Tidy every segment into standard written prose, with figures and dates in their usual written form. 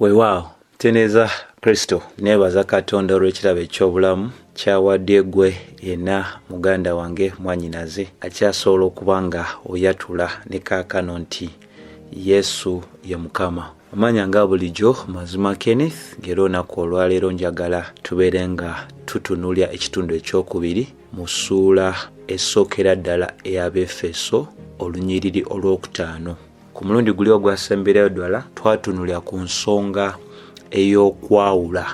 Weewaawo teneza Kristo nebaza Katonda olw'ekirabo eky'obulamu kyawadde gwe yenna muganda wange mwannyinaze akyasobola okuba nga oyatula ne kaakano nti Yesu ye Mukama. Amanya nga bulijjo Mazima Kenneth ng'era olunaku olwaleero njagala tubeere nga tutunuulya ekitundu ekyokubiri mu ssuula essookera ddala ey'Abefeso olunyiriri olwokutaano. Ku mulundi guli ogwasemberayo ddala twatunulira ku nsonga ey'okwawula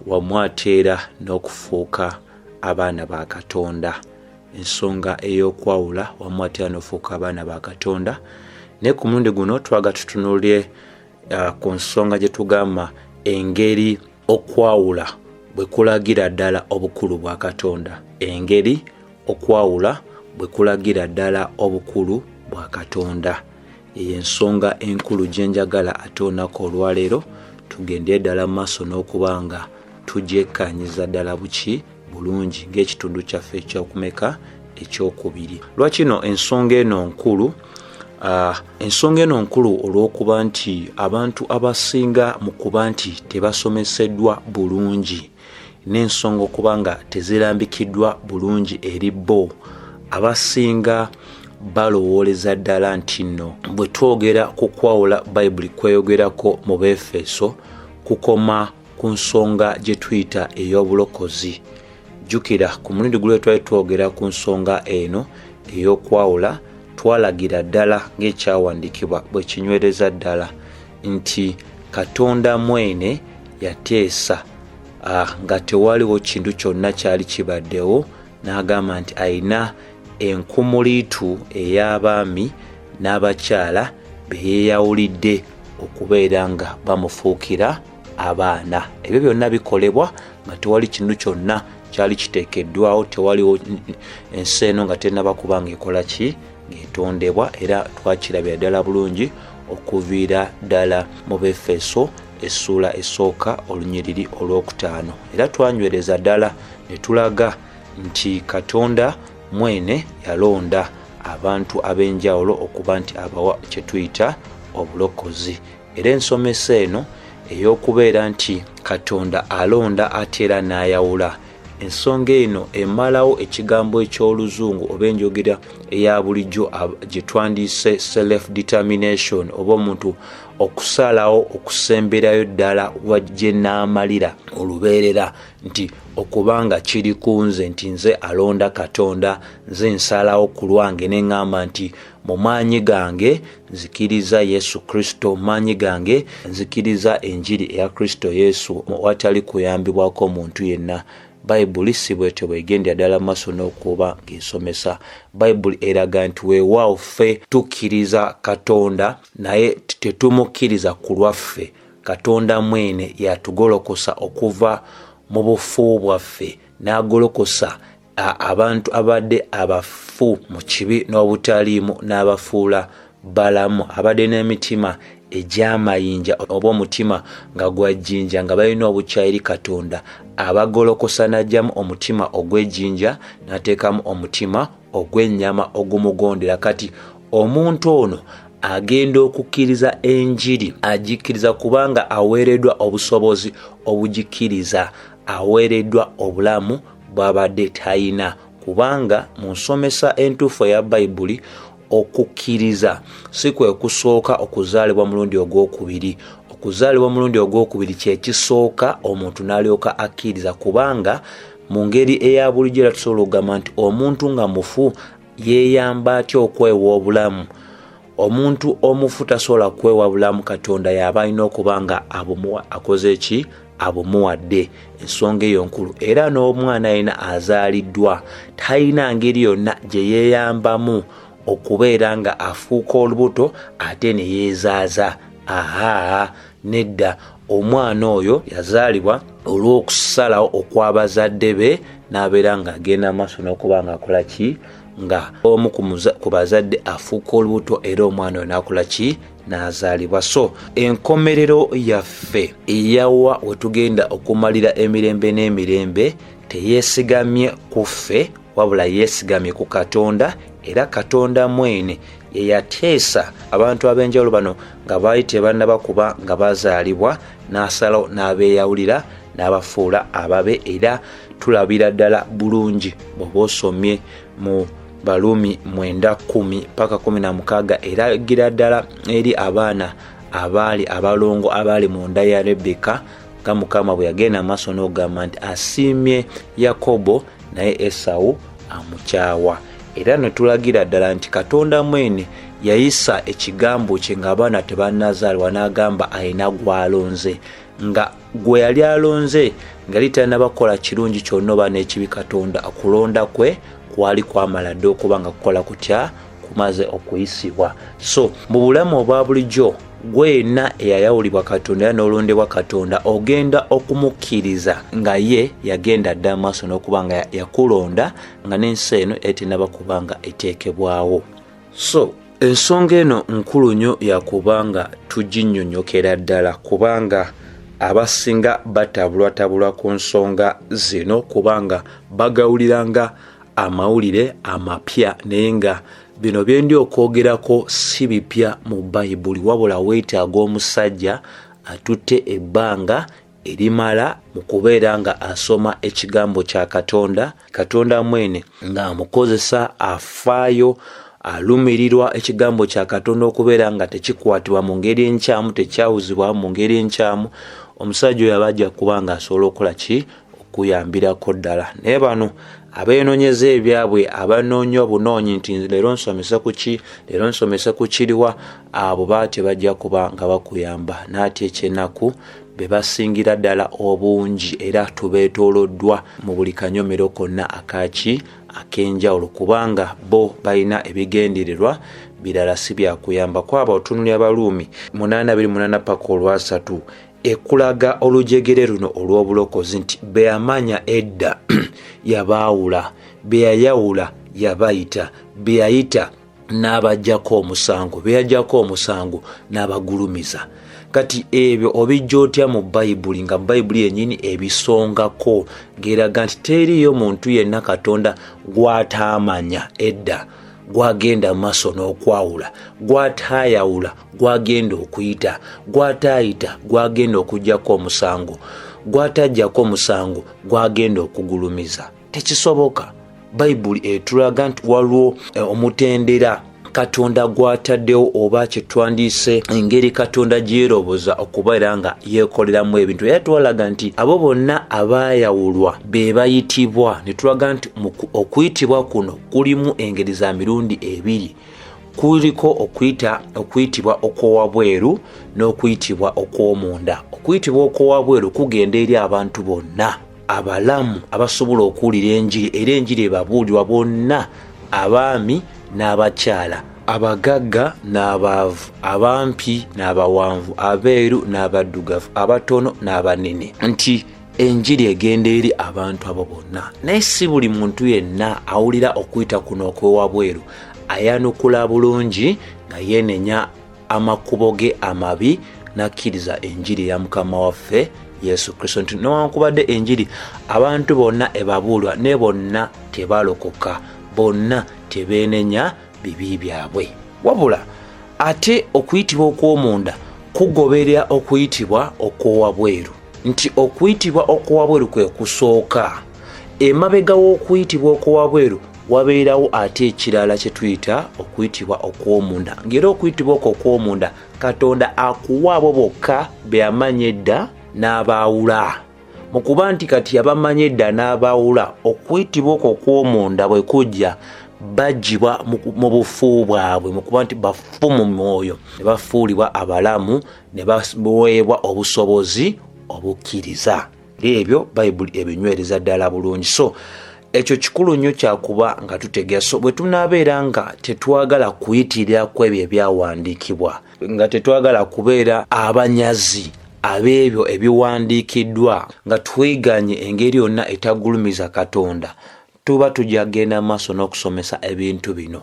wamu ate era n'okufuuka abaana ba Katonda. Ensonga ey'okwawula wamu ate era n'okufuuka abaana ba Katonda. Ne ku mulundi guno twaga tutunulye ku nsonga gye tugamba engeri okwawula bwe kulagira ddala obukulu bwa Katonda. Engeri okwawula bwe kulagira ddala obukulu bwa Katonda. Ensonga enkulu gye njagala ate olunaku olwaleero tugende ddala mu maaso n'okubanga tugyekkaanyiza ddala buki bulungi ng'ekitundu kyaffe ekyokumeka ekyokubiri. Lwakino ensonga eno nkulu olw'okuba nti abantu abasinga mu kuba nti tebasomeseddwa bulungi n'ensonga okuba nga tezirambikiddwa bulungi eri bo, abasinga balowooleza ddala nti nno bwe twogera ku kwawula Bayibuli kweyogerako mu Befeso kukoma ku nsonga gye tuyita ey'obulokozi. Jjukira ku mulundi guli twali twogera ku nsonga eno ey'okwawula twalagira ddala ng'ekyawandiikibwa bwe kinywereza ddala nti Katonda mwene yateesa nga tewaliwo kintu kyonna kyali kibaddewo, n'agamba nti ayina enkumuliitu ey'abaami n'abakyala be yeeyawulidde okubeera nga bamufuukira abaana. Ebyo byonna bikolebwa nga tewali kintu kyonna kyali kiteekeddwawo, tewaliwo ensi eno nga tennaba kuba ng'ekola ki ng'etondebwa, era twakirabira ddala bulungi okuviira ddala mu Befeso essuula esooka olunyiriri olwokutaano. Era twanywereza ddala ne tulaga nti Katonda mwene yalonda abantu ab'enjawulo okuba nti abawa kye tuyita obulokozi. Era ensomesa eno ey'okubeera nti Katonda alonda ate era n'ayawula, ensonga eno emalawo ekigambo eky'oluzungu oba enjogera eya bulijjo gye twandiise self determination, oba omuntu okusalawo okusemberayo ddala wajje n'amalira olubeerera nti okubanga kiri ku nze nti nze alonda Katonda, nze nsalawo ku lwange ne ŋŋamba nti mu maanyi gange nzikiriza Yesu Kristo, maanyi gange nzikiriza enjiri eya Kristo Yesu watali kuyambibwako muntu yenna. Bayibuli si bwetyo bwegendera ddala mu maaso n'okuba ng'esomesa. Bayibuli eraga nti weewaawo ffe tukkiriza Katonda naye tetumukkiriza ku lwaffe. Katonda mwene yatugolokosa okuva mu bufu bwaffe n'agolokosa abantu abadde abafu mu kibi n'obutaliimu n'abafuula balamu, abadde n'emitima egy'amayinja oba omutima nga gwajjinja nga balina obukya eri Katonda, abagolokosa n'aggyamu omutima ogw'ejjinja n'ateekamu omutima ogw'ennyama ogumugondera. Kati omuntu ono agenda okukkiriza enjiri, agikkiriza kubanga aweereddwa obusobozi obugikkiriza, aweereddwa obulamu bw'abadde talina, kubanga mu nsomesa entuufu eya Bayibuli okukkiriza si kwe kusooka okuzaalibwa mulundi ogwokubiri. Okuzaalibwa mulundi ogwokubiri kye kisooka omuntu n'alyoka akkiriza, kubanga mu ngeri eya bulijjo era tusobola okugamba nti omuntu nga mufu yeeyamba atya okwewa obulamu? Omuntu omufu tasobola kwewa bulamu, Katonda y'aba alina okuba nga abumuwa, akoze ki? Abumuwadde. Ensonga eyo nkulu. Era n'omwana yena azaaliddwa talina ngeri yonna gye yeeyambamu okubeera nga afuuka olubuto ate ne yeezaaza. Nedda, omwana oyo yazaalibwa olw'okusalawo okw'abazadde be n'abeera ng'agenda maaso n'okuba ng'akola ki? Nga omu ku bazadde afuuka olubuto era omwana oyo n'akola ki? N'azaalibwa. So enkomerero yaffe eyawa we tugenda okumalira emirembe n'emirembe teyeesigamye ku ffe wabula yeesigamye ku Katonda, era Katonda mwene yeyateesa abantu ab'enjawulo bano nga baali tebannabakuba nga bazaalibwa n'asalawo n'abeeyawulira n'abafuula ababe. Era tulabira ddala bulungi bw'oba osomye mu Balumi 9:10 paka 16 eragira ddala eri abaana abaali abalongo abaali mu nda ya Lebeka nga Mukama bwe yagenda amaaso n'ogamba nti asiimye Yakobo naye Esawu amukyawa. Era ne tulagira ddala nti Katonda mwene yayisa ekigambo kye ng'abaana tebannazaalibwa n'agamba ayina gw'alonze, nga gwe yali alonze nga litanabakola kirungi kyonna oba n'ekibi. Katonda okulonda kwe kwali kwamala dde okuba nga kukola kutya kumaze okuyisibwa. So mu bulamu obwa bulijjo gwena eyayawulibwa Katonda era n'olondebwa Katonda ogenda okumukkiriza nga ye yagenda dda amaaso n'okuba nga yakulonda nga n'ensi eno etenaba kuba nga eteekebwawo. So ensonga eno nkulu nnyo yakubanga tuginnyonnyokera ddala kubanga abasinga batabulwatabulwa ku nsonga zino kubanga bagawuliranga amawulire amapya naye nga bino byendi okwogerako si bipya mu Bayibuli wabula weetaaga omusajja atutte ebbanga erimala mu kubeera nga asoma ekigambo kya Katonda, Katonda mwene ng'amukozesa afaayo alumirirwa ekigambo kya Katonda okubeera nga tekikwatibwa mu ngeri enkyamu, tekyawuzibwa mu ngeri enkyamu. Omusajja oyo abajja kuba nga asobola okukola ki? Okuyambirako ddala. Naye bano abeenonyeza ebyabwe abanoonya obunoonyi nti leero nsomesa ku ki, leero nsomesa ku kiriwa, abo baate bajja kuba nga bakuyamba. Naati ekyennaku be basingira ddala obungi era tubeetooloddwa mu buli kanyomero konna akaki ak'enjawulo kubanga bo balina ebigendererwa birala si byakuyamba. Kwaba otunulya Abaluumi 8:28 paka 3 ekulaga olujegere luno olw'obulokozi nti be yamanya edda yabaawula, be yayawula yabayita, be yayita n'abajjako omusango, be yajjako omusango n'abagulumiza. Kati ebyo obijja otya mu Bayibuli nga Bayibuli yennyini ebisongako ng'eraga nti teriiyo muntu yenna Katonda gw'ataamanya edda gwagenda maaso n'okwawula, gw'ataayawula gwagenda okuyita, gw'ataayita gwagenda okuggyako omusango, gw'atajjako omusango gwagenda okugulumiza. Tekisoboka. Bayibuli etulaga nti waliwo omutendera Katonda gw'ataddewo oba kye twandiise engeri Katonda gyeroboza okubeera nga yeekoleramu ebintu. Era twalaga nti abo bonna abaayawulwa be bayitibwa, ne tulaga nti okuyitibwa kuno kulimu engeri za mirundi ebiri. Kuliko okuyitibwa okw'owabweru n'okuyitibwa okw'omunda. Okuyitibwa okw'owabweru kugenda eri abantu bonna abalamu abasobola okuwulira enjiri era enjiri ebabuulirwa bonna, abaami n'abakyala, abagagga n'abaavu, abampi n'abawanvu, abeeru n'abaddugavu, abatono n'abanene, nti enjiri egenda eri abantu abo bonna. Naye si buli muntu yenna awulira okuyita kuno okw'ewabweru ayanukula bulungi nga yeenenya amakubo ge amabi n'akkiriza enjiri ya Mukama waffe Yesu Kristo. Nti newankubadde enjiri abantu bonna ebabuulwa ne bonna tebalokoka, bonna tebeenenya bibi byabwe. Wabula ate okuyitibwa okw'omunda kugoberera okuyitibwa okw'owabweru. Nti okuyitibwa okw'owabweru kwe kusooka. Emabega w'okuyitibwa okw'owabweru wabeerawo ate ekirala kye tuyita okuyitibwa okw'omunda. Ng'era okuyitibwa okw'omunda Katonda akuwa abo bokka be yamanya edda n'abaawula. Mu kuba nti kati abamanya edda n'abaawula, okuyitibwa okw'omunda bwe kujja bajjibwa mu bufu bwabwe, mu kuba nti bafu mu mwoyo, ne bafuulibwa abalamu, ne baweebwa obusobozi obukkiriza. Ebyo Bayibuli ebinywereza ddala bulungi. So ekyo kikulu nnyo kyakuba nga tutegeera. So bwe tunaabeera nga tetwagala kuyitirira ku ebyo ebyawandiikibwa, nga tetwagala kubeera abanyazi ab'ebyo ebiwandiikiddwa, nga tweganye engeri yonna etagulumiza Katonda, tuba tujja genda maaso n'okusomesa ebintu bino.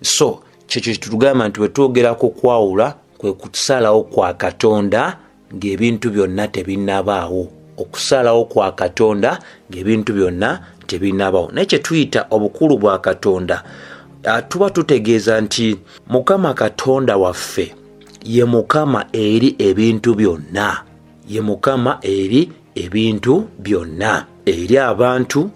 So kyekyo kitugamba nti bwe twogera ku kwawula kwe kusalawo kwa Katonda ng'ebintu byonna tebinnabaawo. Okusalawo kwa Katonda ng'ebintu byonna tebinnabaawo. Naye kye tuyita obukulu bwa Katonda tuba tutegeeza nti Mukama Katonda waffe ye Mukama eri ebintu byonna, ye Mukama eri ebintu byonna, eri abantu,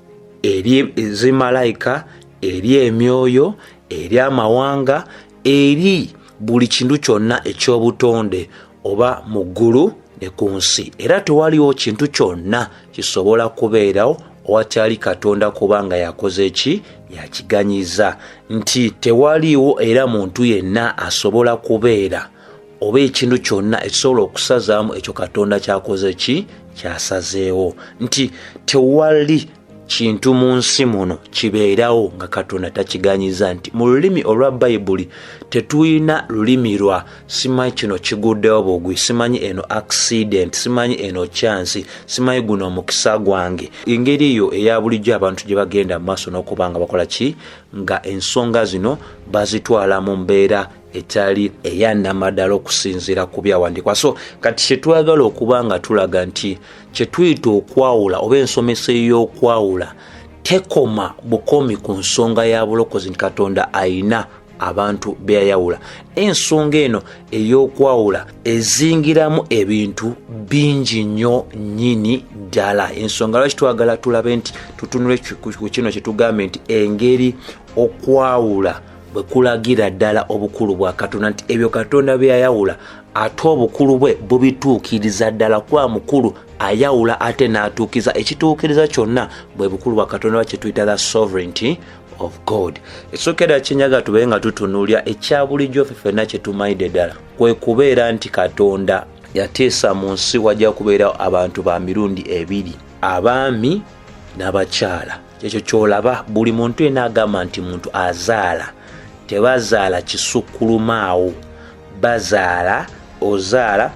eri zimalayika, eri emyoyo, eri amawanga, eri buli kintu kyonna ekyobutonde oba mu ggulu ne ku nsi. Era tewaliwo kintu kyonna kisobola kubeerawo owatali Katonda kubanga yakoze ki? Yakiganyiza. Nti tewaliwo era muntu yenna asobola kubeera oba ekintu kyonna ekisobola okusazaamu ekyo Katonda kyakoze ki? Kyasazeewo. Nti tewali kintu mu nsi muno kibeerawo nga Katonda takiganyiza. Nti mu lulimi olwa Bayibuli tetuyina lulimi lwa simanyi kino kiguddewo bugwi, simanyi eno accident, simanyi eno chance, simanyi guno omukisa gwange. Engeri eyo eya bulijjo abantu gye bagenda mu maaso n'okubanga bakola ki? Nga ensonga zino bazitwala mu mbeera etali eyannamaddala okusinziira ku byawandiikwa. So kati kyetwagala okuba nga tulaga nti kyetuyita okwawula oba ensomesa ey'okwawula tekoma bukomi ku nsonga ya bulokozi nti Katonda ayina abantu beyayawula. Ensonga eno ey'okwawula ezingiramu ebintu bingi nnyo nnyini ddala. Ensonga lwaki twagala tulabe nti tutunule ku kino kyetugambe nti engeri okwawula bwe kulagira ddala obukulu bwa Katonda, nti ebyo Katonda byayawula ate obukulu bwe bubituukiriza ddala. Kwa mukulu ayawula ate n'atuukiza ekituukiriza kyonna bwe bukulu bwa Katonda, kyetuyita the sovereignty of God. Ekisookedda kinyaga tube nga tutunuulya ekya bulijjo ffenna kyetumanyidde ddala kwe kubeera nti Katonda yateesa mu nsi wajja kubeerawo abantu ba mirundi ebiri, abaami n'abakyala. Ekyo kyolaba buli muntu yenna agamba nti muntu azaala tebazaala kisukkulumaawo, bazaala ozaala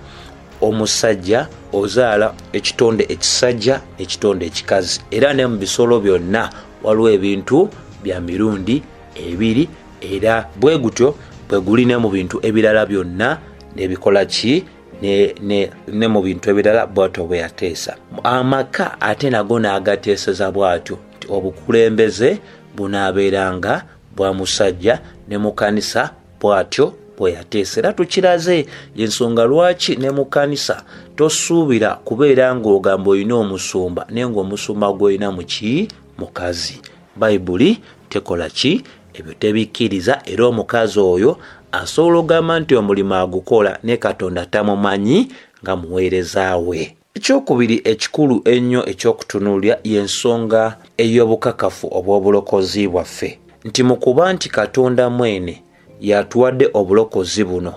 omusajja, ozaala ekitonde ekisajja, ekitonde ekikazi. Era ne mu bisolo byonna waliwo ebintu bya mirundi ebiri, era bwe gutyo bwe guli ne mu bintu ebirala byonna n'ebikola ki? Ne mu bintu ebirala bw'atyo bwe yateesa. Amaka ate nago n'agateeseza bw'atyo nti obukulembeze bunaabeeranga bwa musajja, ne mu kanisa bw'atyo bwe yateesa. Era tukiraze y'ensonga lwaki ne mu kanisa tosuubira kubeera ng'ogamba olina omusumba naye ng'omusumba gw'olina muki? Mukazi. Bayibuli tekola ki? Ebyo tebikkiriza. Era omukazi oyo asobola ogamba nti omulimu agukola ne Katonda tamumanyi nga muweereza we. Ekyokubiri ekikulu ennyo ekyokutunuulya y'ensonga ey'obukakafu obw'obulokozi bwaffe, nti mu kuba nti Katonda mwene yatuwadde obulokozi buno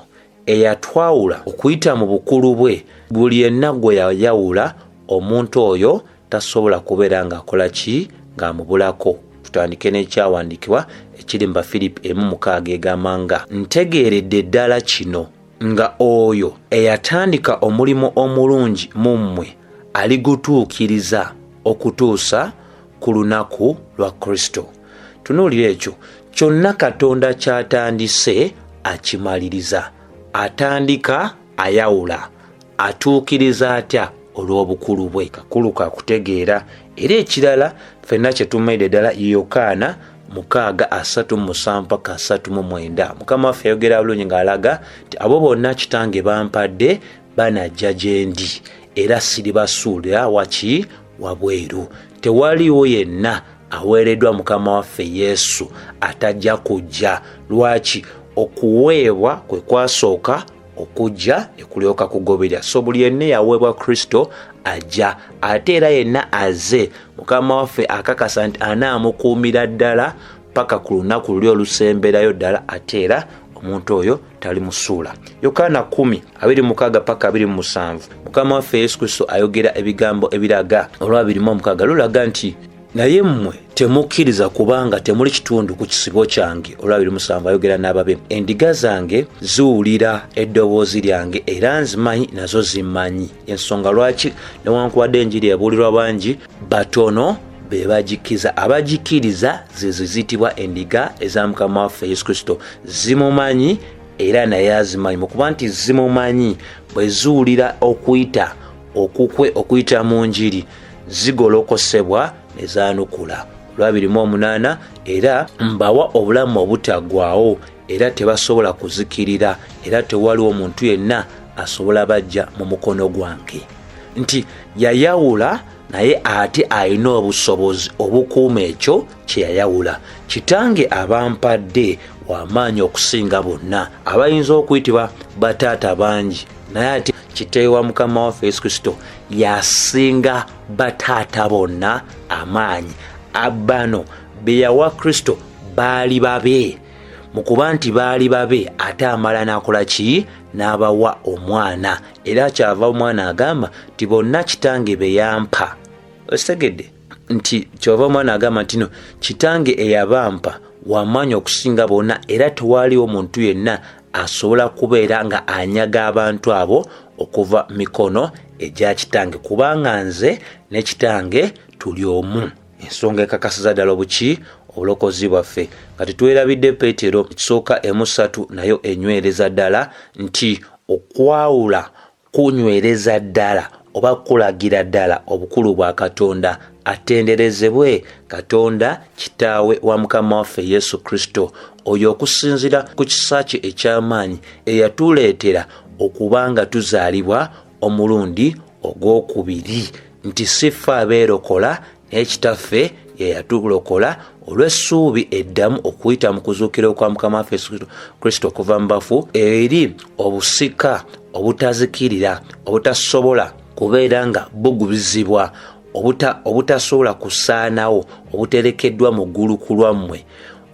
eyatwawula okuyita mu bukulu bwe, buli yenna gwe yayawula omuntu oyo tasobola kubeera ng'akola ki? Ng'amubulako. Tutandike n'ekyawandiikibwa ekiri mu Bafiripi 1:6 egamba nga ntegeeredde ddala kino nga oyo eyatandika omulimu omulungi mu mmwe aligutuukiriza okutuusa ku lunaku lwa Kristo. Tunuulira ekyo kyonna Katonda kyatandise akimaliriza. Atandika ayawula, atuukiriza atya olw'obukulu bwe. Kakulu ka kutegeera. Era ekirala ffenna kyetumaidde ddala Yokaana 6:37-39. Mukama waffe yayogera bulungi ng'alaga nti abo bonna Kitange bampadde banajja gye ndi, era siribasuulira waki? Wabweru. Tewaliwo yenna aweereddwa Mukama waffe Yesu atajja kujja. Lwaki? Okuweebwa kwe kwasooka okujja ne kulyoka kugoberera. So buli yenna yaweebwa Kristo ajja, ate era yenna aze Mukama waffe akakasa nti anaamukuumira ddala paka ku lunaku luli olusemberayo ddala, ate era omuntu oyo talimusuula. Yokaana 10:26-27. Mukama waffe Yesu Kristo ayogera ebigambo ebiraga olwa 26 lulaga nti naye mmwe temukkiriza kubanga temuli kitundu ku kisibo kyange. Olwa 27 ayogera n'ababe, endiga zange ziwulira eddoboozi lyange era nzimanyi nazo zimmanyi. Ensonga lwaki newankubadde enjiri ebuulirwa bangi, batono be bagikkiriza. Abagikkiriza ze ziyitibwa endiga eza Mukama waffe Yesu Kristo. Zimumanyi era naye azimanyi. Mu kuba nti zimumanyi, bwe ziwulira okuyita okukwe okuyita mu njiri, zigolokosebwa ne zaanukula. 2:8 era mbawa obulamu obutaggwaawo era tebasobola kuzikirira era tewaliwo omuntu yenna asobola bajja mu mukono gwange. Nti yayawula naye ate alina obusobozi obukuuma ekyo kye yayawula. Kitange abampadde w'amaanyi okusinga bonna, abayinza okuyitibwa bataata bangi, naye ate kitaawe wa Mukama waffe Yesu Kristo yasinga bataata bonna amaanyi. Abano be yawa Kristo baali babe, mu kuba nti baali babe ate amala n'akola ki? N'abawa omwana, era kyava omwana agamba nti bonna kitange be yampa. Osegedde nti kyova omwana agamba nti no kitange eyabampa w'amaanyi okusinga bonna era tewaliwo omuntu yenna asobola kubeera nga anyaga abantu abo okuva mikono egya kitange, kubanga nze ne kitange tuli omu. Ensonga ekakasiza ddala obuki? Obulokozi bwaffe. Kati twerabidde Peetero ekisooka 1:3 nayo enywereza ddala nti okwawula kunywereza ddala oba kulagira ddala obukulu bwa Katonda. Atenderezebwe Katonda kitaawe wa Mukama waffe Yesu Kristo, oyo okusinzira ku kisa kye eky'amaanyi eyatuleetera okubanga tuzaalibwa omulundi ogwokubiri, nti si ffe abeerokola naye kitaffe ye yatulokola olw'essuubi eddamu okuyita mu kuzuukira kwa Mukama waffe Yesu Kristo okuva mu bafu, eri obusika obutazikirira obutasobola kubeera nga bugubizibwa, obutasobola kusaanawo, obuterekeddwa mu ggulu ku lwammwe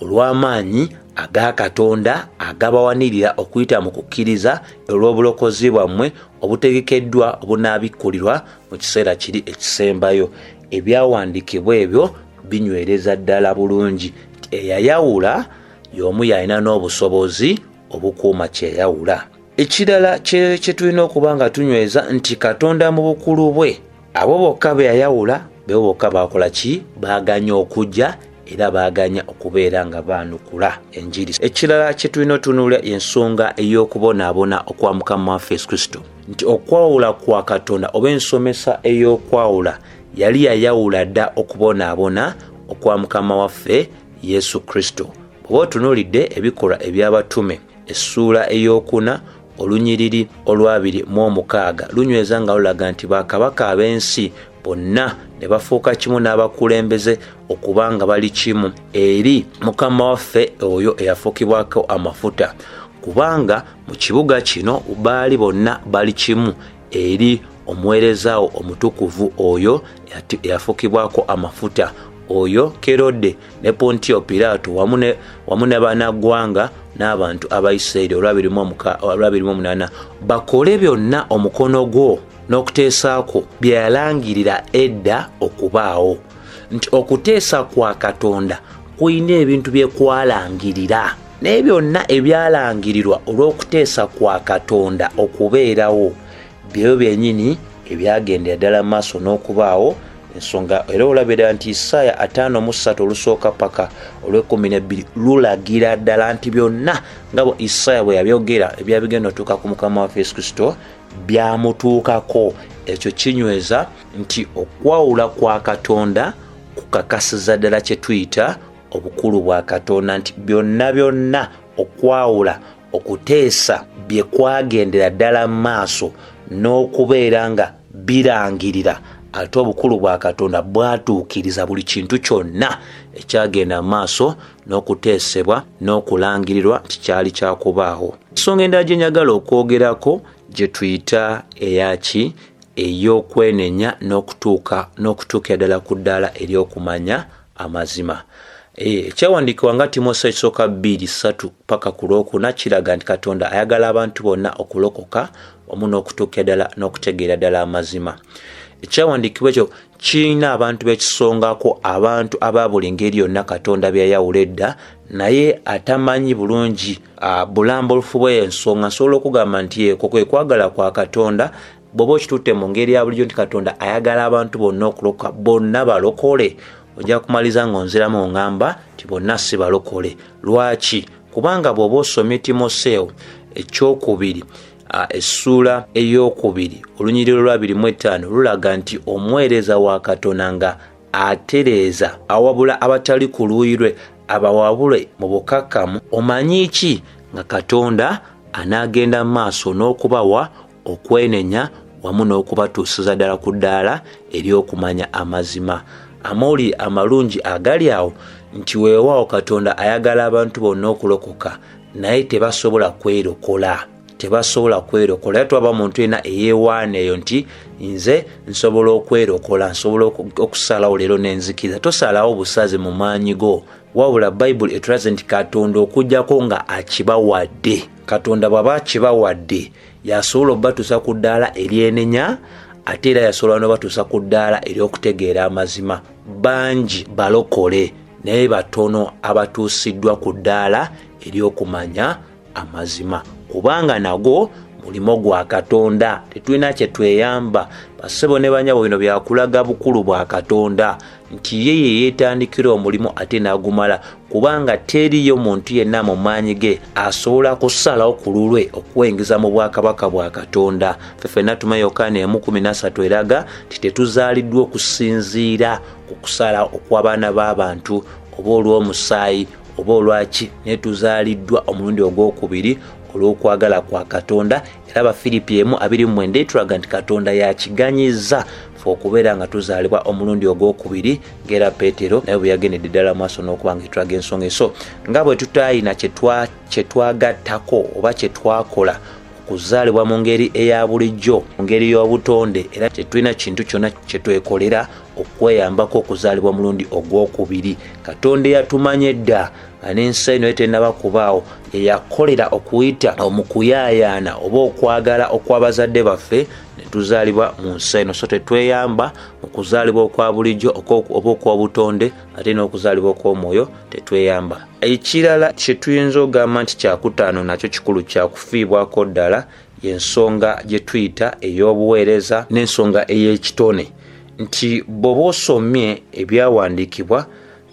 olw'amaanyi aga Katonda agabawanirira okuyita mu kukkiriza olw'obulokozi bwammwe obutegekeddwa obunaabikkulirwa mu kiseera kiri ekisembayo. Ebyawandiikibwa ebyo binywereza ddala bulungi eyayawula y'omu yalina n'obusobozi obukuuma kyeyawula. Ekirala kye tulina okuba nga tunyweza nti Katonda mu bukulu bwe abo bokka be yayawula be bokka bakola ki? Baaganya okujja era baaganya okubeera nga baanukula enjiri. Ekirala kye tulina otunuulira ensonga ey'okubonaabona okwa Mukama waffe Yesu Kristo, nti okwawula kwa Katonda oba ensomesa ey'okwawula yali yayawula dda okubonaabona okwa Mukama waffe Yesu Kristo. Bw'oba otunuulidde ebikolwa eby'abatume essuula ey'okuna olunyiriri olw'26 lunyweza nga lulaga nti bakabaka ab'ensi bonna ne bafuuka kimu n'abakulembeze okubanga bali kimu eri Mukama waffe oyo eyafuukibwako amafuta, kubanga mu kibuga kino baali bonna bali kimu eri omuweerezaawo omutukuvu oyo eyafuukibwako amafuta, oyo Kerode ne Pontio Pilato wamu ne bannaggwanga n'abantu aba Isirayiri olw'28 bakole byonna omukono gwo n'okuteesaako bye yalangirira edda okubaawo. Nti okuteesa kwa Katonda kuyina ebintu bye kwalangirira, naye byonna ebyalangirirwa olw'okuteesa kwa Katonda okubeerawo byo byennyini ebyagendera ddala maaso n'okubaawo. Ensonga era olabira nti Isaaya 53 olusooka paka olw'12 lulagira ddala nti byonna nga bwe Isaaya bwe yabyogera ebyabigenda otuuka ku Mukama waffe Yesu Kristo byamutuukako. Ekyo kinyweza nti okwawula kwa Katonda kukakasiza ddala kye tuyita obukulu bwa Katonda, nti byonna okwawula okuteesa bye kwagendera ddala maaso n'okubeera nga birangirira ate obukulu bwa Katonda bwatuukiriza buli kintu kyonna ekyagenda maaso n'okuteesebwa n'okulangirirwa nti kyali kyakubaawo. Ensonga endala gye njagala okwogerako gye tuyita eyaki ey'okwenenya n'okutuukira ddala ku ddaala ery'okumanya amazima. Ekyawandiikibwa nga Timoseewo ekisooka 2:3 paka ku lwokuna kiraga nti Katonda ayagala abantu bonna okulokoka wamu n'okutuukira ddala n'okutegeera ddala amazima. Ekyawandiikibwa ekyo kirina abantu b'ekisongako, abantu aba buli ngeri yonna Katonda byayawula edda naye atamanyi bulungi bulambulufu bw'ensonga. Nsobola okugamba nti ekwo kwe kwagala kwa Katonda bw'oba okitutte mu ngeri ya bulijjo nti Katonda ayagala abantu bonna okulokoka, bonna balokole. Ojja kumaliza ng'onziramu oŋŋamba nti bonna si balokole. Lwaki? Kubanga bw'oba osomye Timoseewo ekyokubiri essuula ey'okubiri olunyiriri lwa 25 lulaga nti omuweereza wa Katonda nga atereeza awabula abatali ku luuyi lwe abawabule mu bukakkamu, omanyi ki nga Katonda anaagenda mu maaso n'okubawa okwenenya wamu n'okubatuusiza ddala ku ddaala ery'okumanya amazima. Amawulire amalungi agali awo nti weewaawo Katonda ayagala abantu bonna okulokoka naye tebasobola kwerokola. Era twaba muntu yenna eyeewaana eyo nti nze nsobola okwerokola, nsobola okusalawo leero n'enzikiriza. Tosalawo busaze mu maanyi go, wabula Bayibuli etulaze nti Katonda okuggyako nga akibawadde. Katonda bw'aba akibawadde yasobola obbatuusa ku ddaala eryenenya, ate era yasobola n'obatuusa ku ddaala ery'okutegeera amazima. Bangi balokole naye batono abatuusiddwa ku ddaala ery'okumanya amazima, kubanga nago mulimo gwa Katonda. Tetulina kye tweyamba. Bassebo ne banyabo, bino byakulaga bukulu bwa Katonda nti ye yeetandikira omulimu ate n'agumala, kubanga teriyo muntu yenna mu maanyi ge asobola kusalawo ku lulwe okuwengeza mu bwakabaka bwa Katonda. Ffenna tumanyi Yokaana 1:13 eraga nti tetuzaaliddwa okusinziira ku kusala okw'abaana b'abantu oba olw'omusaayi oba olwaki, naye tuzaaliddwa omulundi ogwokubiri olw'okwagala kwa Katonda. Era Abafiripi 1:29 etulaga nti Katonda yakiganyiza ffe okubeera nga tuzaalibwa omulundi ogwokubiri, ng'era Peetero naye bwe yagendedde ddala maaso n'okuba nga etulaga ensonga eso. Nga bwe tutayina kye twagattako oba kye twakola okuzaalibwa mu ngeri eya bulijjo, mu ngeri y'obutonde, era tetulina kintu kyonna kye twekolera okweyambako okuzaalibwa mulundi ogwokubiri. Katonda yatumanye dda n'ensi eno etennaba kubaawo, ye yakolera okuyita mu kuyaayaana oba okwagala okw'abazadde baffe ne tuzaalibwa mu nsi eno. So tetweyamba mu kuzaalibwa okwa bulijjo oba okw'obutonde, ate n'okuzaalibwa okw'omwoyo tetweyamba. Ekirala kye tuyinza okugamba nti kyakutaano nakyo kikulu kyakufiibwako ddala y'ensonga gye tuyita ey'obuweereza n'ensonga ey'ekitone, nti bw'oba osomye ebyawandiikibwa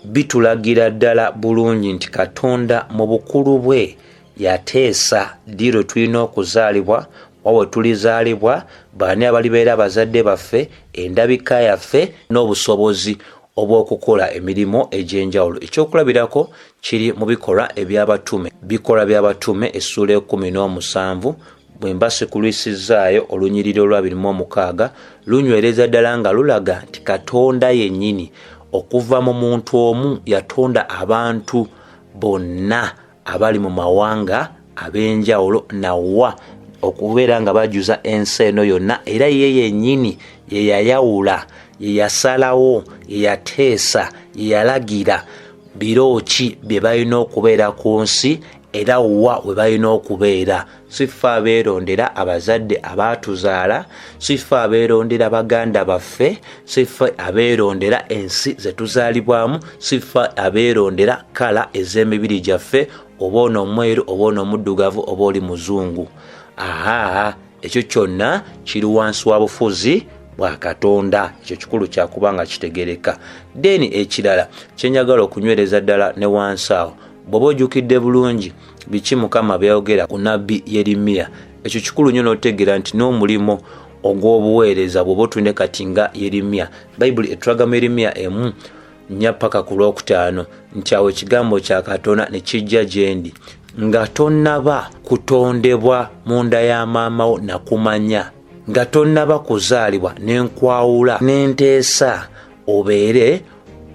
bitulagira ddala bulungi nti Katonda mu bukulu bwe yateesa ddi lwe tulina okuzaalibwa, wawe tulizaalibwa, baani abalibeera abazadde baffe, endabika yaffe n'obusobozi obw'okukola emirimu egy'enjawulo. Ekyokulabirako kiri mu bikolwa eby'abatume. Bikolwa by'abatume essuula 17 bwe mbasekulisizaayo olunyiriri olwa 26 lunywereza ddala nga lulaga nti Katonda yennyini okuva mu muntu omu yatonda abantu bonna abali mu mawanga ab'enjawulo nawa okubeera nga bajuza ensi eno yonna, era ye yennyini ye yayawula, ye yasalawo, ye yateesa, ye yalagira biro ki bye balina okubeera ku nsi era wa we balina okubeera. Si ffe abeerondera abazadde abaatuzaala, si ffe abeerondera baganda baffe, si ffe abeerondera ensi ze tuzaalibwamu, si ffe abeerondera kala ez'emibiri gyaffe, oba ono mweru oba ono muddugavu oba oli muzungu. Ekyo kyonna kiri wansi wa bufuzi bwa Katonda. Ekyo kikulu kyakubanga kitegereka. Deni ekirala kyenjagala okunywereza ddala ne wansi awo, bw'oba ojjukidde bulungi biki Mukama byayogera ku nnabbi Yeremiya, ekyo kikulu nnyo n'otegeera nti n'omulimo ogw'obuweereza bw'oba otulinde kati nga Yeremiya. Bayibuli etulaga mu Yeremiya 1:4-5 nti awo ekigambo kya Katonda ne kijja gye ndi, nga tonnaba kutondebwa mu nda ya maama wo nakumanya, nga tonnaba kuzaalibwa n'enkwawula n'enteesa obeere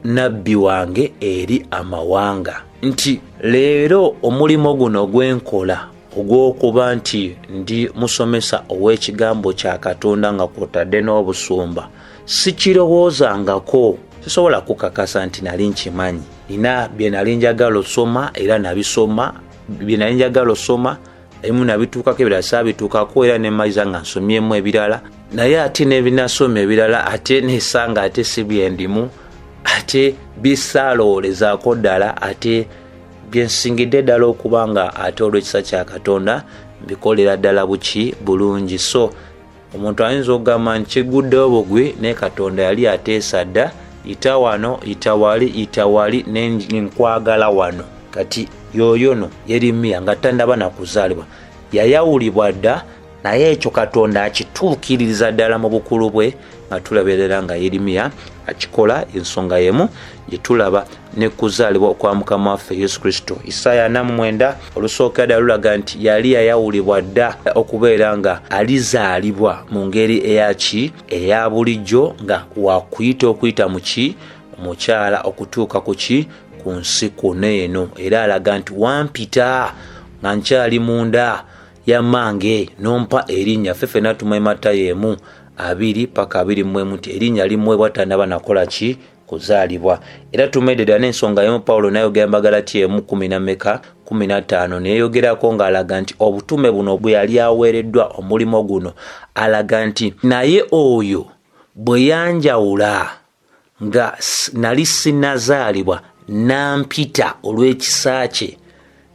nabbi wange eri amawanga. Nti leero omulimo guno gwenkola ogw'okuba nti ndi musomesa ow'ekigambo kya Katonda nga kwotadde n'obusumba, sikirowoozangako, sisobola kukakasa nti nali nkimanyi. Nina bye nali njagala osoma era nabisoma, bye nali njagala osoma ebimu nabituukako, ebirala saabituukako, era ne mmayiza nga nsomyemu ebirala, naye ate n'ebinasoma ebirala ate nesanga ate si byendimu, ate bisaaloolezaako ddala, ate byensingidde ddala okuba nga ate olw'ekisa kya Katonda bikolera ddala buki bulungi. So omuntu ayinza okugamba nti kiguddewo bugwi, naye Katonda yali ateesa dda, yita wano yita wali nenkwagala wano. Kati yooyono Yeremiya nga tannaba nakuzaalibwa yayawulibwa dda naye ekyo Katonda akituukiririza ddala mu bukulu bwe nga tulaberera nga Yeremiya akikola. Ensonga yemu gye tulaba ne kuzaalibwa kwa Mukama waffe Yesu Kristo. Isaaya 49 olusooka ddala lulaga nti yali yayawulibwa dda okubeera nga alizaalibwa mu ngeri eya bulijjo, nga wakuyita muki omukyala okutuuka ku nsi kuno eno, era alaga nti wampita nga nkyali munda ya mmange nompa erinnya. Ffenna tumanyi Matayo 2:2-21 nti erinnya limuweebwa tannaba nakola ki? Kuzaalibwa. Era tumedera n'ensonga y'emu Pawulo n'ayogera mu Galatiya 1:15 neyogerako ng'alaga nti obutume buno bwe yali aweereddwa omulimo guno, alaga nti naye oyo bwe yanjawula nga nali sinnazaalibwa nampita olw'ekisa kye.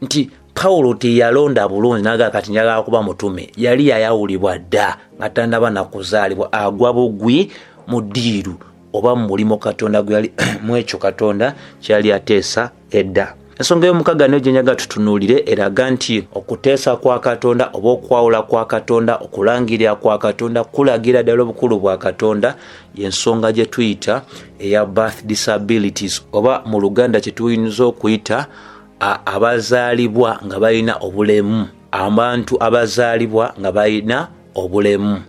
Nti Pawulo teyalonda bulungi n'aga kati njagala kuba mutume, yali yayawulibwa dda nga tannaba nakuzaalibwa, agwa bugwi mu ddiiru oba mu mulimo Katonda gwe yali mu ekyo Katonda kyali ateesa edda. Ensonga y'omukaga nayo gye njaga tutunuulire eraga nti okuteesa kwa Katonda oba okwawula kwa Katonda, okulangirira kwa Katonda, kulagira ddala obukulu bwa Katonda, y'ensonga gye tuyita eya birth disabilities, oba mu Luganda kye tuyinza okuyita abazaalibwa nga balina obulemu, abantu abazaalibwa nga balina obulemu.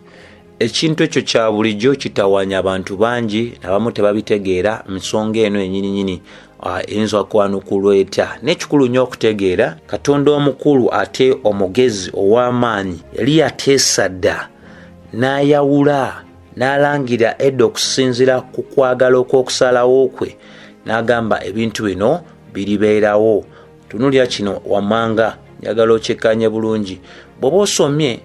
Ekintu ekyo kya bulijjo kitawanya abantu bangi, nabamu tebabitegeera. Ensonga eno ennyininyini eyinza okwanukulweta, n'ekikulu nnyo okutegeera Katonda omukulu ate omugezi ow'amaanyi yali yateesa dda n'ayawula n'alangira edda okusinziira ku kwagala okw'okusalawo kwe, n'agamba ebintu bino biribeerawo. Tunulira kino wammanga, njagala okyekkaanye bulungi. Bw'oba osomye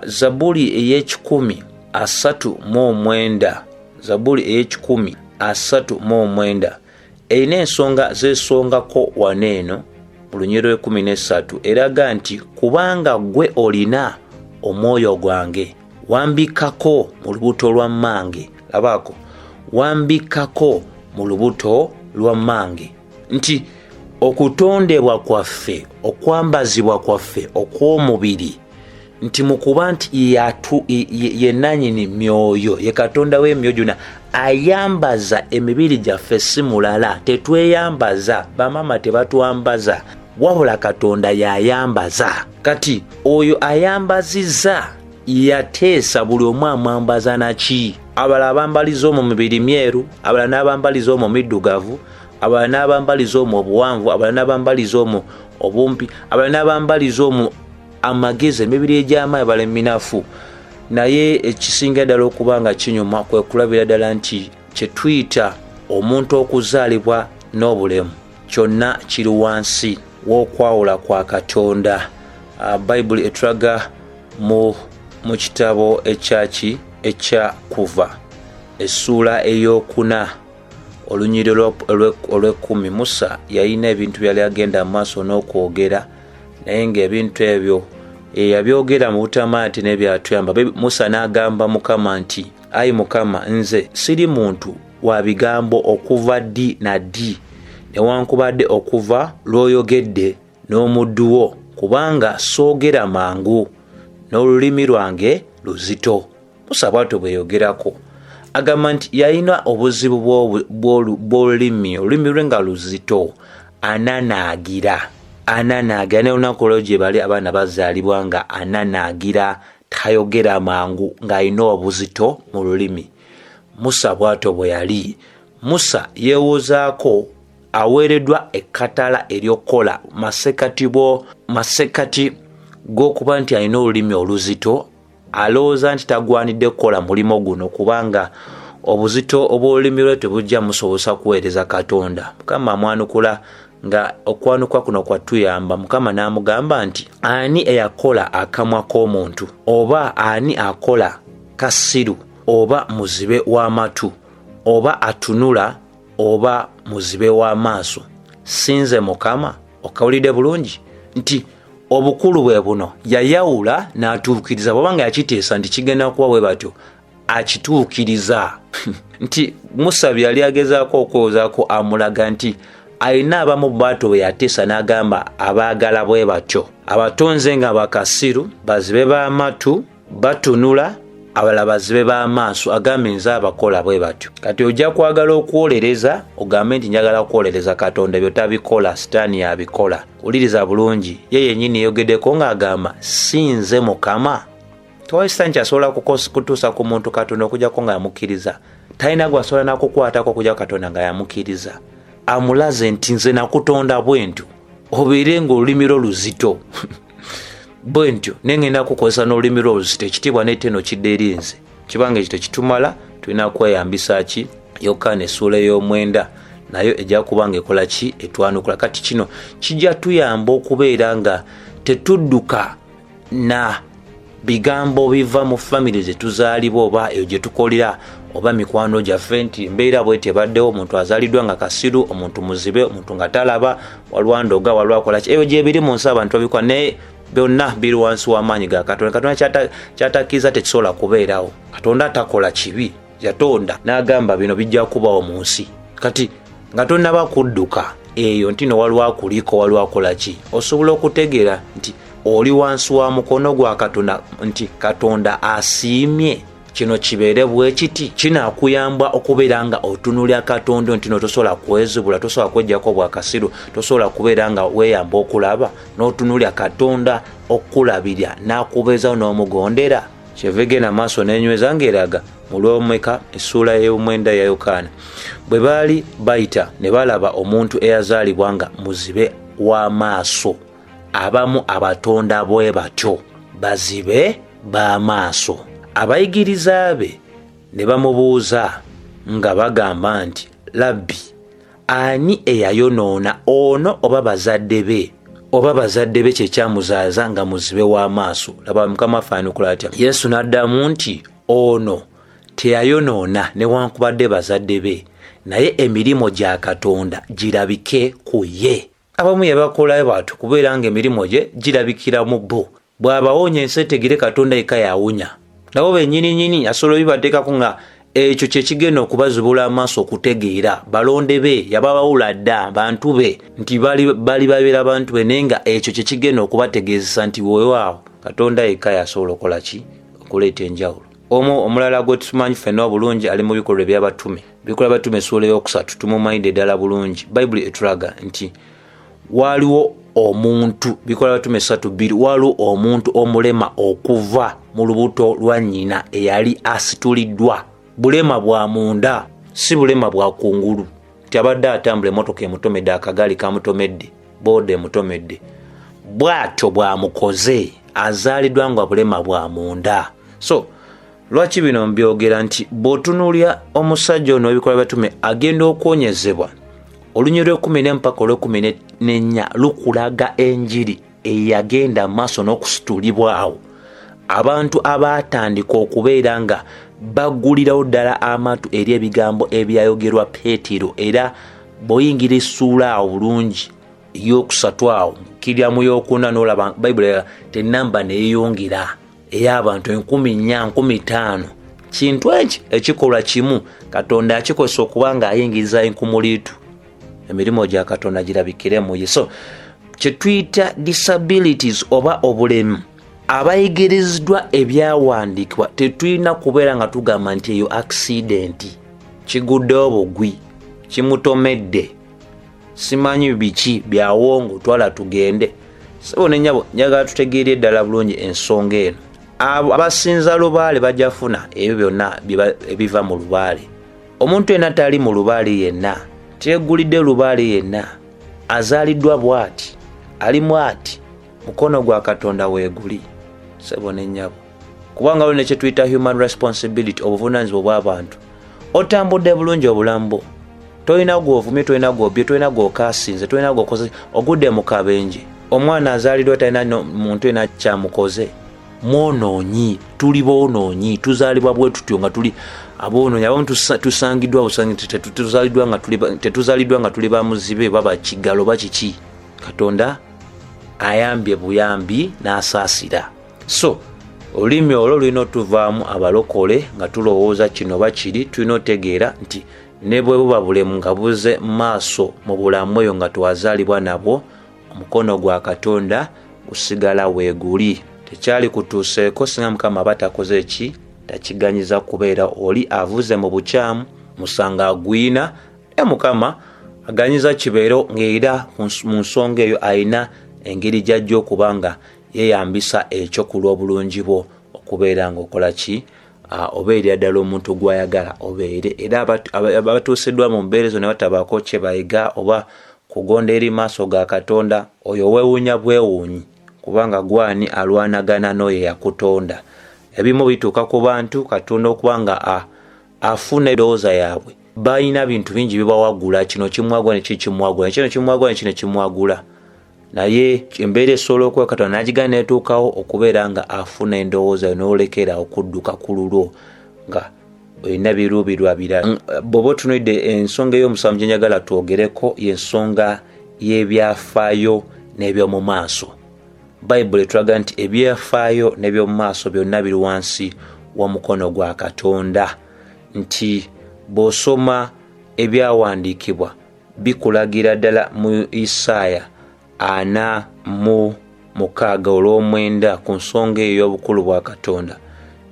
Zabuli ey'Ekikumi 39 erina ensonga z'esongako waneeno mu Lunyiriri 13 eraga nti kubanga gwe olina omwoyo gwange, wambikako mu lubuto lwa mmange. Labaako, wambikako mu lubuto lwa mmange. Nti okutondebwa kwaffe, okwambazibwa kwaffe okw'omubiri, nti mukuba nti ye nannyini myoyo, ye Katonda w'emyoyo gyonna, ayambaza emibiri gyaffe si mulala. Tetweyambaza, bamama tebatwambaza, wabula Katonda yayambaza. Kati oyo ayambazizza yateesa buli omu amwambaza naki. Abalala abambaliza omwo mibiri myeru, abalala n'abambaliza omwo middugavu, abalala n'abambaliza omwo obuwanvu, abalala n'abambaliza omwo obumpi, abalala n'abambaliza omwo amagezi, emibiri egy'amaanyi, abalala eminafu. Naye ekisinga ddala okuba nga kinyuma kwe kulabira ddala nti kye tuyita omuntu okuzaalibwa n'obulemu kyonna kiri wansi w'okwawula kwa Katonda. Bayibuli etulaga mu kitabo ekya Kuva essuula ey'okuna olunyiriri olw'ekumi. Musa yalina ebintu byali agenda mu maaso n'okwogera, naye ng'ebintu ebyo yabyogera mu butamanyi nti n'ebyatuyamba. Musa n'agamba Mukama nti, ayi Mukama, nze siri muntu wa bigambo okuva ddi na ddi, newankubadde okuva lw'oyogedde n'omuddu wo, kubanga soogera mangu n'olulimi lwange luzito. Musa bw'atyo bweyogerako, agamba nti yalina obuzibu bw'olulimi, olulimi lwe nga luzito, ananaagira n'olunaku olwo gye bali abaana bazaalibwa nga ananaagira, tayogera mangu ng'alina obuzito mu lulimi. Musa bw'atyo bwe yali. Musa yeewozaako aweereddwa ekkatala ery'okukola masekati g'okuba nti alina olulimi oluzito, alowooza nti tagwanidde kukola mulimo guno kubanga obuzito obw'olulimi lwe tebujja musobosa kuweereza Katonda. Mukama amwanukula nga okwanuka kuno kwatuyamba. Mukama n'amugamba nti, ani eyakola akamwa k'omuntu, oba ani akola kasiru, oba muzibe w'amatu, oba atunula, oba muzibe w'amaaso? Sinze Mukama. Okawulidde bulungi nti obukulu bwe buno yayawula n'atuukiriza. Bw'obanga yakiteesa nti kigenda kuba bwe batyo, akituukiriza. Nti Musa byali agezaako okwozaako amulaga nti alina abamu bwato bwe yateesa n'agamba abaagala bwe batyo abatonze nga bakasiru bazibe b'amatu batunula abalala bazibe b'amaaso agambe nze abakola bwe batyo. Kati ojja kwagala okwolereza ogambe nti njagala kwolereza Katonda byotabikola sitaani yabikola. Wuliriza bulungi ye yennyini yogeddeko ng'agamba si nze Mukama. Tewali sitaani kyasobola kutuusa ku muntu Katonda okujjako nga yamukkiriza. Talina gwasobola nakukwatako okujjako Katonda nga yamukkiriza. Amulaze nti nze nakutonda bwentyo obeere ng'olulimi lwo luzito bwentyo nengenda kukozesa n'olulimi lwo luzito ekitiibwa n'etteno kidde eri nze. Kibanga ekyo tekitumala tulina kweyambisa ki Yokaana essuula ey'omwenda nayo ejja kuba nga ekola ki etwanukula. Kati kino kijja tuyamba okubeera nga tetudduka na bigambo biva mu famire zetuzaalibwa oba eyo gye tukolera oba mikwano gyaffe nti mbeera bwe tebaddewo omuntu azaliddwa nga kasiru omuntu muzibe omuntu nga talaba walwandoga walwakola ki eyo gye biri mu nsi abantu babikwa naye byonna biri wansi w'amaanyi ga Katonda. Katonda kyatakkiriza tekisobola kubeerawo. Katonda takola kibi yatonda n'agamba bino bijja kubawo mu nsi. Kati nga tonnaba kudduka eyo nti no walwakuliko walwakola ki osobola okutegeera nti oli wansi wa mukono gwa Katonda nti Katonda asiimye. Kino kibeere bwe kiti kinaakuyamba okubeera nga otunulya Katonda nti no tosobola kwezibula tosobola kwejjako bwakasiru tosobola kubeera nga weeyamba okulaba n'otunulya Katonda okulabirya n'akubeezawo n'omugondera. Kyeva egenda maaso n'enyweza ng'eraga mu Lwomeka essuula y'omwenda ya Yokaana bwe baali bayita ne balaba omuntu eyazaalibwa nga muzibe w'amaaso. Abamu abatonda bwe batyo bazibe b'amaaso. Abayigiriza be ne bamubuuza nga bagamba nti Labbi ani eyayonoona ono oba bazadde be kye kyamuzaaza nga muzibe w'amaaso? Laba Mukama afaanukula atya. Yesu n'addamu nti ono teyayonoona newankubadde bazadde be naye emirimo gya Katonda girabike ku ye. Abamu yabakola bw'atyo kubeera nga emirimu gye girabikira mu bo. Bw'abawonya ensi etegere Katonda eka yawonya. Nabo bennyini asobola bibateekako nga ekyo kye kigenda okubazibula amaaso okutegeera. Balonde be yababawula dda bantu be nti bali babeera bantu be naye nga ekyo kye kigenda okubategeezesa nti weewaawo Katonda eka yasobola okola ki okuleeta enjawulo. Omulala gwe tumanyi ffenna obulungi ali mu bikolwa by'abatume. Bikolwa by'abatume essuula ey'okusatu tumumayinde ddala bulungi. Bayibuli etulaga nti waliwo omuntu bikolwa by'abatume 3:2 waliwo omuntu omulema okuva mu lubuto lwa nnyina eyali asituliddwa. Bulema bwa munda si bulema bwa kungulu nti abadde atambula emmotoka emutomedde akagaali kamutomedde boode emutomedde bw'atyo bwamukoze azaaliddwa nga bulema bwa munda. So lwaki bino mbyogera nti bw'otunuulya omusajja ono w'ebikolwa by'abatume agenda okwonyezebwa olunyi lw'14 mpaka olw'14 lukulaga enjiri eyagenda maaso n'okusitulibwawo. Abantu abatandika okubeera nga bagulirawo ddala amatu eri ebigambo ebyayogerwa Peetero era bw'oyingira essuula awo bulungi ey'okusatu awo kirya mu y'okuna n'olaba Bayibuli tenamba neeyongera ey'abantu 4,000-5,000. Kintu ekikolwa kimu Katonda akikozesa okuba nga ayingiriza enkumuliitu emirimu gya Katonda girabikire mu ye. So kye tuyita disabilities oba obulemu abayigiriziddwa ebyawandiikibwa tetulina kubeera nga tugamba nti eyo accident kigudde obugwi kimutomedde simanyi biki byawongo twala tugende. Sebo nenyabo njagala tutegeerye ddala bulungi ensonga eno. Abasinza lubaale bajja funa ebyo byonna ebiva mu lubaale. Omuntu yenna tali mu lubaale yenna teegulidde lubaale yenna azaaliddwa bw'ati alimu ati mukono gwa Katonda weeguli. Sebo nenyabo kubanga lwe nekye tuyita human responsibility obuvunaanyizibwa bw'abantu. Otambudde bulungi obulambo tolina gw'ovumye tolina gw'obbye tolina gw'okaasinze tolina gw'okoze ogudde mu kabenje. Omwana azaalirwa talina muntu yenna kyamukoze. Mwonoonyi tuli boonoonyi tuzaalibwa bwe tutyo nga tuli aboonoonyi abamu tusangiddwa busangi tetuzaalidwa nga tuli bamuzibe baba kigalo bakiki. Katonda ayambye buyambi n'asaasira. So olulimi olwo lulina otuvaamu abalokole nga tulowooza kino bakiri tulina otegeera nti ne bwe buba bulemu nga buze maaso mu bulamu eyo nga twazaalibwa nabwo, omukono gwa Katonda gusigala weeguli. Tekyali kutuuseeko singa Mukama aba takoze eki, takiganyiza kubeera oli avuze mu bukyamu musanga agwina, Mukama aganyiza kibeero ng'era mu nsonga eyo alina engeri gy'ajja okuba nga yeeyambisa ekyo ku lw'obulungi bwo okubeera ng'okola ki, obeera ddala omuntu gw'ayagala obeere. Era abatuusiddwa mu mbeera ezo ne batabaako kye bayiga oba kugonda eri maaso ga Katonda, oyo weewuunya bwewuunyi, kubanga gwani alwanagana n'oyo yakutonda. Ebimu bituuka ku bantu Katonda okuba nga afuna endowooza yaabwe, balina bintu bingi bibawagula, kino kimwagula ne kikimwagula, kino kimwagula ne kino kimwagula, naye embeera esobola okuba Katonda n'agigana neetuukawo okubeera nga afuna endowooza n'olekera okudduka ku lulwo nga olina biruubirwa birala. Bw'oba otunuulidde ensonga ey'omusanvu gye njagala twogereko y'ensonga y'ebyafaayo n'eby'omu maaso. Bayibuli etulaga nti ebyafaayo n'eby'omu maaso byonna biri wansi w'omukono gwa Katonda, nti bw'osoma ebyawandiikibwa bikulagira ddala mu Isaaya 46 ku nsonga ey'obukulu bwa Katonda,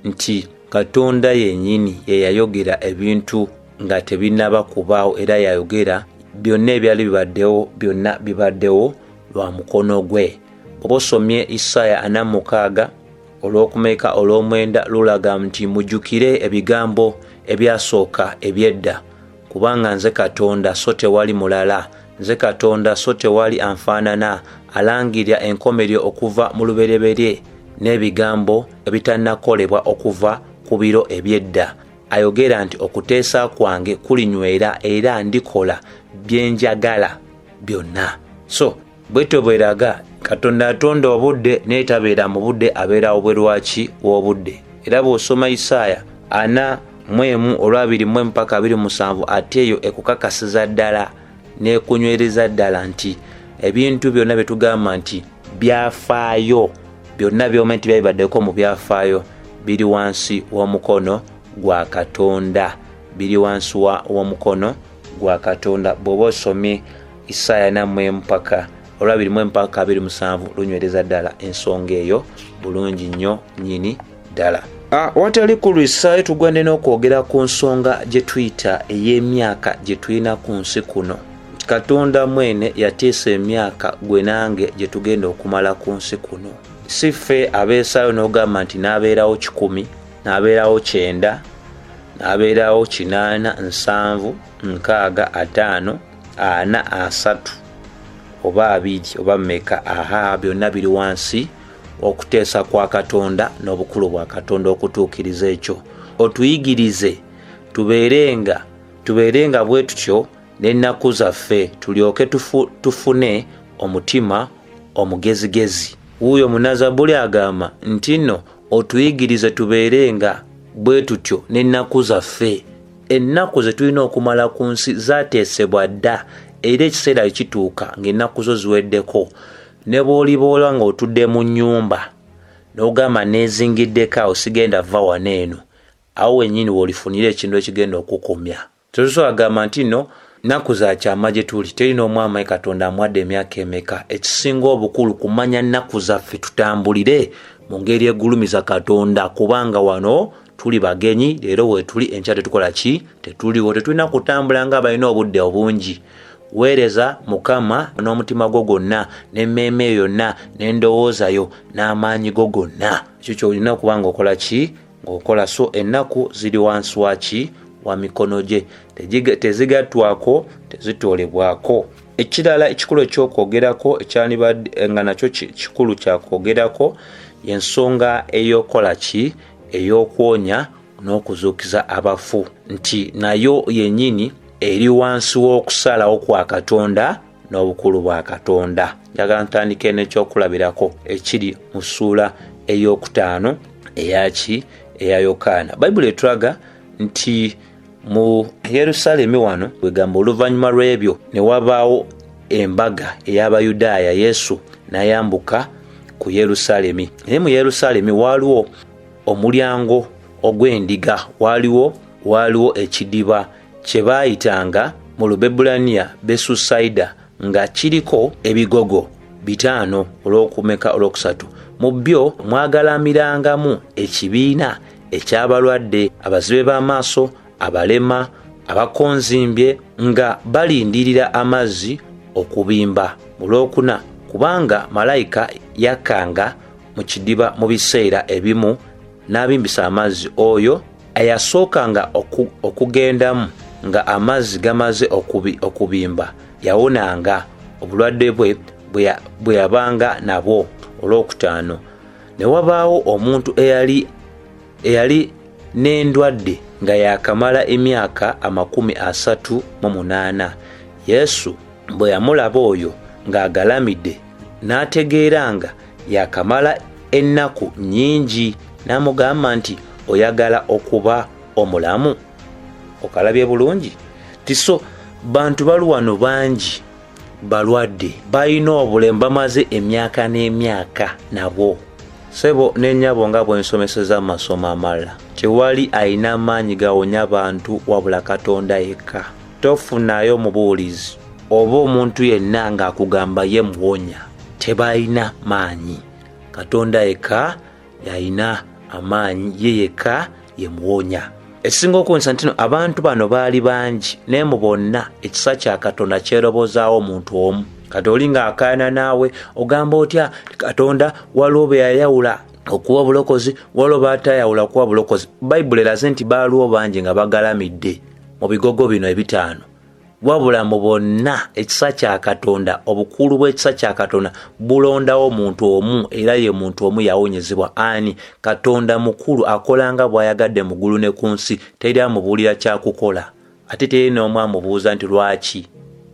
nti Katonda yennyini ye yayogera ebintu nga tebinnaba kubaawo, era yayogera byonna ebyali bibaddewo, byonna bibaddewo lwa mukono gwe. Oba osomye Isaaya 46 olw'okumeka olw'omwenda lulaga nti mujjukire ebigambo ebyasooka ebyedda, kubanga nze Katonda so tewali mulala, nze Katonda so tewali anfaanana, alangirira enkomerero okuva mu lubereberye n'ebigambo ebitannakolebwa okuva ku biro ebyedda. Ayogera nti okuteesa kwange kulinywera era ndikola bye njagala byonna. So bwetyo bweraga Katonda atonda obudde naye tabeera mu budde, abeera obwerwaki w'obudde. Era bw'osoma Isaaya 41:20-27 ate eyo ekukakasiza ddala n'ekunywereza ddala nti ebintu byonna bye tugamba nti byafaayo, byonna by'omanyi nti byabibaddeko mu byafaayo, biri wansi w'omukono gwa Katonda, biri wansi w'omukono gwa Katonda. Bw'oba osomye Isaaya 42:27 lunywereza ddala ensonga eyo bulungi nnyo nnyini ddala. Watali ku lwisaayo tugende n'okwogera ku nsonga gye tuyita ey'emyaka gye tulina ku nsi kuno. Katonda mwene yateesa emyaka gwe nange gye tugenda okumala ku nsi kuno. Si ffe abeesaayo n'ogamba nti n'abeerawo 10, n'abeerawo 9, n'abeerawo 8, 7, 6, 5, 4, 3 oba 2 oba mmeka. Byonna biri wansi okuteesa kwa Katonda n'obukulu bwa Katonda okutuukiriza ekyo. Otuyigirize tubeerenga bwe tutyo n'ennaku zaffe, tulyoke tufune omutima omugezigezi. Wuuyo Munazabuli agamba nti nno otuyigirize tubeerenga bwe tutyo n'ennaku zaffe. Ennaku ze tulina okumala ku nsi zaateesebwa dda, era ekiseera kituuka ng'ennaku zo ziweddeko. Ne bw'oliboola ng'otudde mu nnyumba n'ogamba neezingiddeko awo sigenda va wano eno, awo wennyini w'olifunira ekintu ekigenda okukumya. Tosobola agamba nti nno nnaku za kyama gye tuli, terina omwami Katonda amwadde emyaka emeka. Ekisinga obukulu kumanya nnaku zaffe tutambulire mu ngeri egulumiza Katonda, kubanga wano tuli bagenyi, leero weetuli enkya tetukola ki, tetuliwo. Tetulina kutambula ng'abalina obudde obungi. Weereza Mukama n'omutima gwo gwonna, n'emmeeme yonna, n'endowooza yo, n'amaanyi go gonna. Ekyo ky'olina okuba ng'okola ki, ng'okola. So ennaku ziri wansi wa ki, wa mikono gye, tezigattwako, tezitoolebwako. Ekirala ekikulu eky'okwogerako ekyandibadde nga nakyo kikulu kyakwogerako y'ensonga ey'okola ki, ey'okwonya n'okuzuukiza abafu, nti nayo yennyini eri wansi w'okusalawo kwa Katonda n'obukulu bwa Katonda. Njagala ntandike n'ekyokulabirako ekiri mu ssuula ey'okutaano eya Yokaana. Bayibuli etulaga nti mu Yerusaalemi wano wegamba oluvannyuma lw'ebyo ne wabaawo embaga ey'Abayudaaya. Yesu n'ayambuka ku Yerusaalemi. Naye mu Yerusaalemi waaliwo omulyango ogw'endiga, waaliwo ekidiba kye baayitanga mu Lubebulaniya Besusaida nga kiriko ebigogo 5 olw'okumeka olwokusatu. Mu byo mwagalamirangamu ekibiina eky'abalwadde, abazibe b'amaaso, abalema, abakonzimbye nga balindirira amazzi okubimba. Mu lwokuna kubanga malayika yakkanga mu kidiba mu biseera ebimu n'abimbisa amazzi, oyo eyasookanga okugendamu nga amazzi gamaze okubimba yawonanga obulwadde bwe bwe yabanga nabwo. Olwokutaano ne wabaawo omuntu eyali n'endwadde nga yakamala emyaka 38. Yesu bwe yamulaba oyo ng'agalamidde n'ategeera nga yakamala ennaku nnyingi, n'amugamba nti, oyagala okuba omulamu? Okalabye bulungi? Tiso bantu baluwano bangi balwadde, balina obulemu, bamaze emyaka n'emyaka nabo. Sebo n'ennyabo nga bw'ensomeseza amasomo amalala, tewali alina maanyi gawonya bantu wabula Katonda yekka. Tofunayo mubuulizi oba omuntu yenna ng'akugamba ye muwonya. Tebalina maanyi. Katonda yekka yalina amaanyi, ye yekka ye muwonya. Ekisinga okuwunyisa nti abantu bano baali bangi, naye mu bonna ekisa kya Katonda kyerobozaawo omuntu omu. Kati oli ng'akaana naawe ogamba otya Katonda waliwo be yayawula okuwa obulokozi, waliwo baatayawula kuwa bulokozi. Bayibuli eraze nti baaliwo bangi nga bagalamidde mu bigogo bino 5. Wabula mu bonna ekisa kya Katonda, obukulu bw'ekisa kya Katonda bulondawo omuntu omu, era ye muntu omu yawonyezebwa. Ani? Katonda mukulu, akolanga bw'ayagadde mu ggulu ne ku nsi, teri amubuulira kyakukola, ate teri n'omu amubuuza nti lwaki.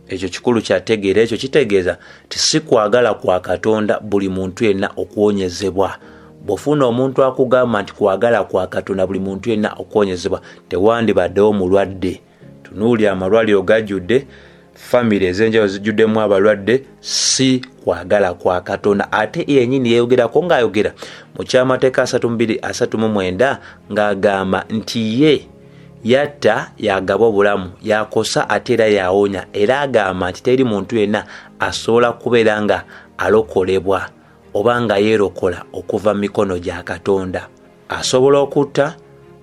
Ekyo kikulu kyategeera. Ekyo kitegeeza ti si kwagala kwa Katonda buli muntu yenna okuwonyezebwa. Bw'ofuna omuntu akugamba nti kwagala kwa Katonda buli muntu yenna okuwonyezebwa, tewandibaddewo mulwadde. Tunuulira amalwaliro gajjudde, famire ez'enjawulo zijjuddemu abalwadde, si kwagala kwa Katonda. Ate yennyini yeeyogerako ng'ayogera mu kyamateeka 32:39 ng'agamba nti ye yatta, yagaba obulamu, yakosa ate era yawonya, era agamba nti teri muntu yenna asobola kubeera nga alokolebwa oba nga yeerokola okuva mu mikono gya Katonda. Asobola okutta,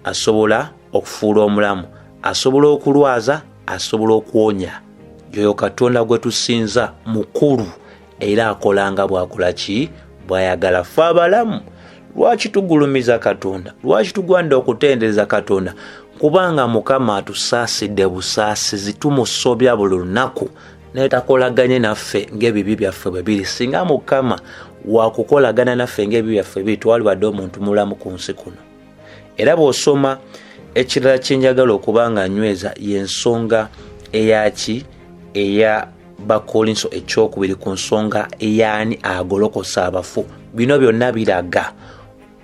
asobola okufuula omulamu, asobola okulwaza, asobola okuwonya. Yoyo Katonda gwe tusinza mukulu, era akolanga bw'akola ki? Bw'ayagala. Ffe abalamu lwaki tugulumiza Katonda? Lwaki tugwanira okutendereza Katonda? Kubanga Mukama atusaasidde busaasizi, tumusobya buli lunaku, naye takolaganye naffe ng'ebibi byaffe bwe biri. Singa Mukama wakukolagana naffe ng'ebibi byaffe biri, twalibadde omuntu mulamu ku nsi kuno. Era bw'osoma ekirala kye njagala okuba nga nyweza y'ensonga eyaki eya Bakolinso 2 ku nsonga eyaani agolokosa abafu. Bino byonna biraga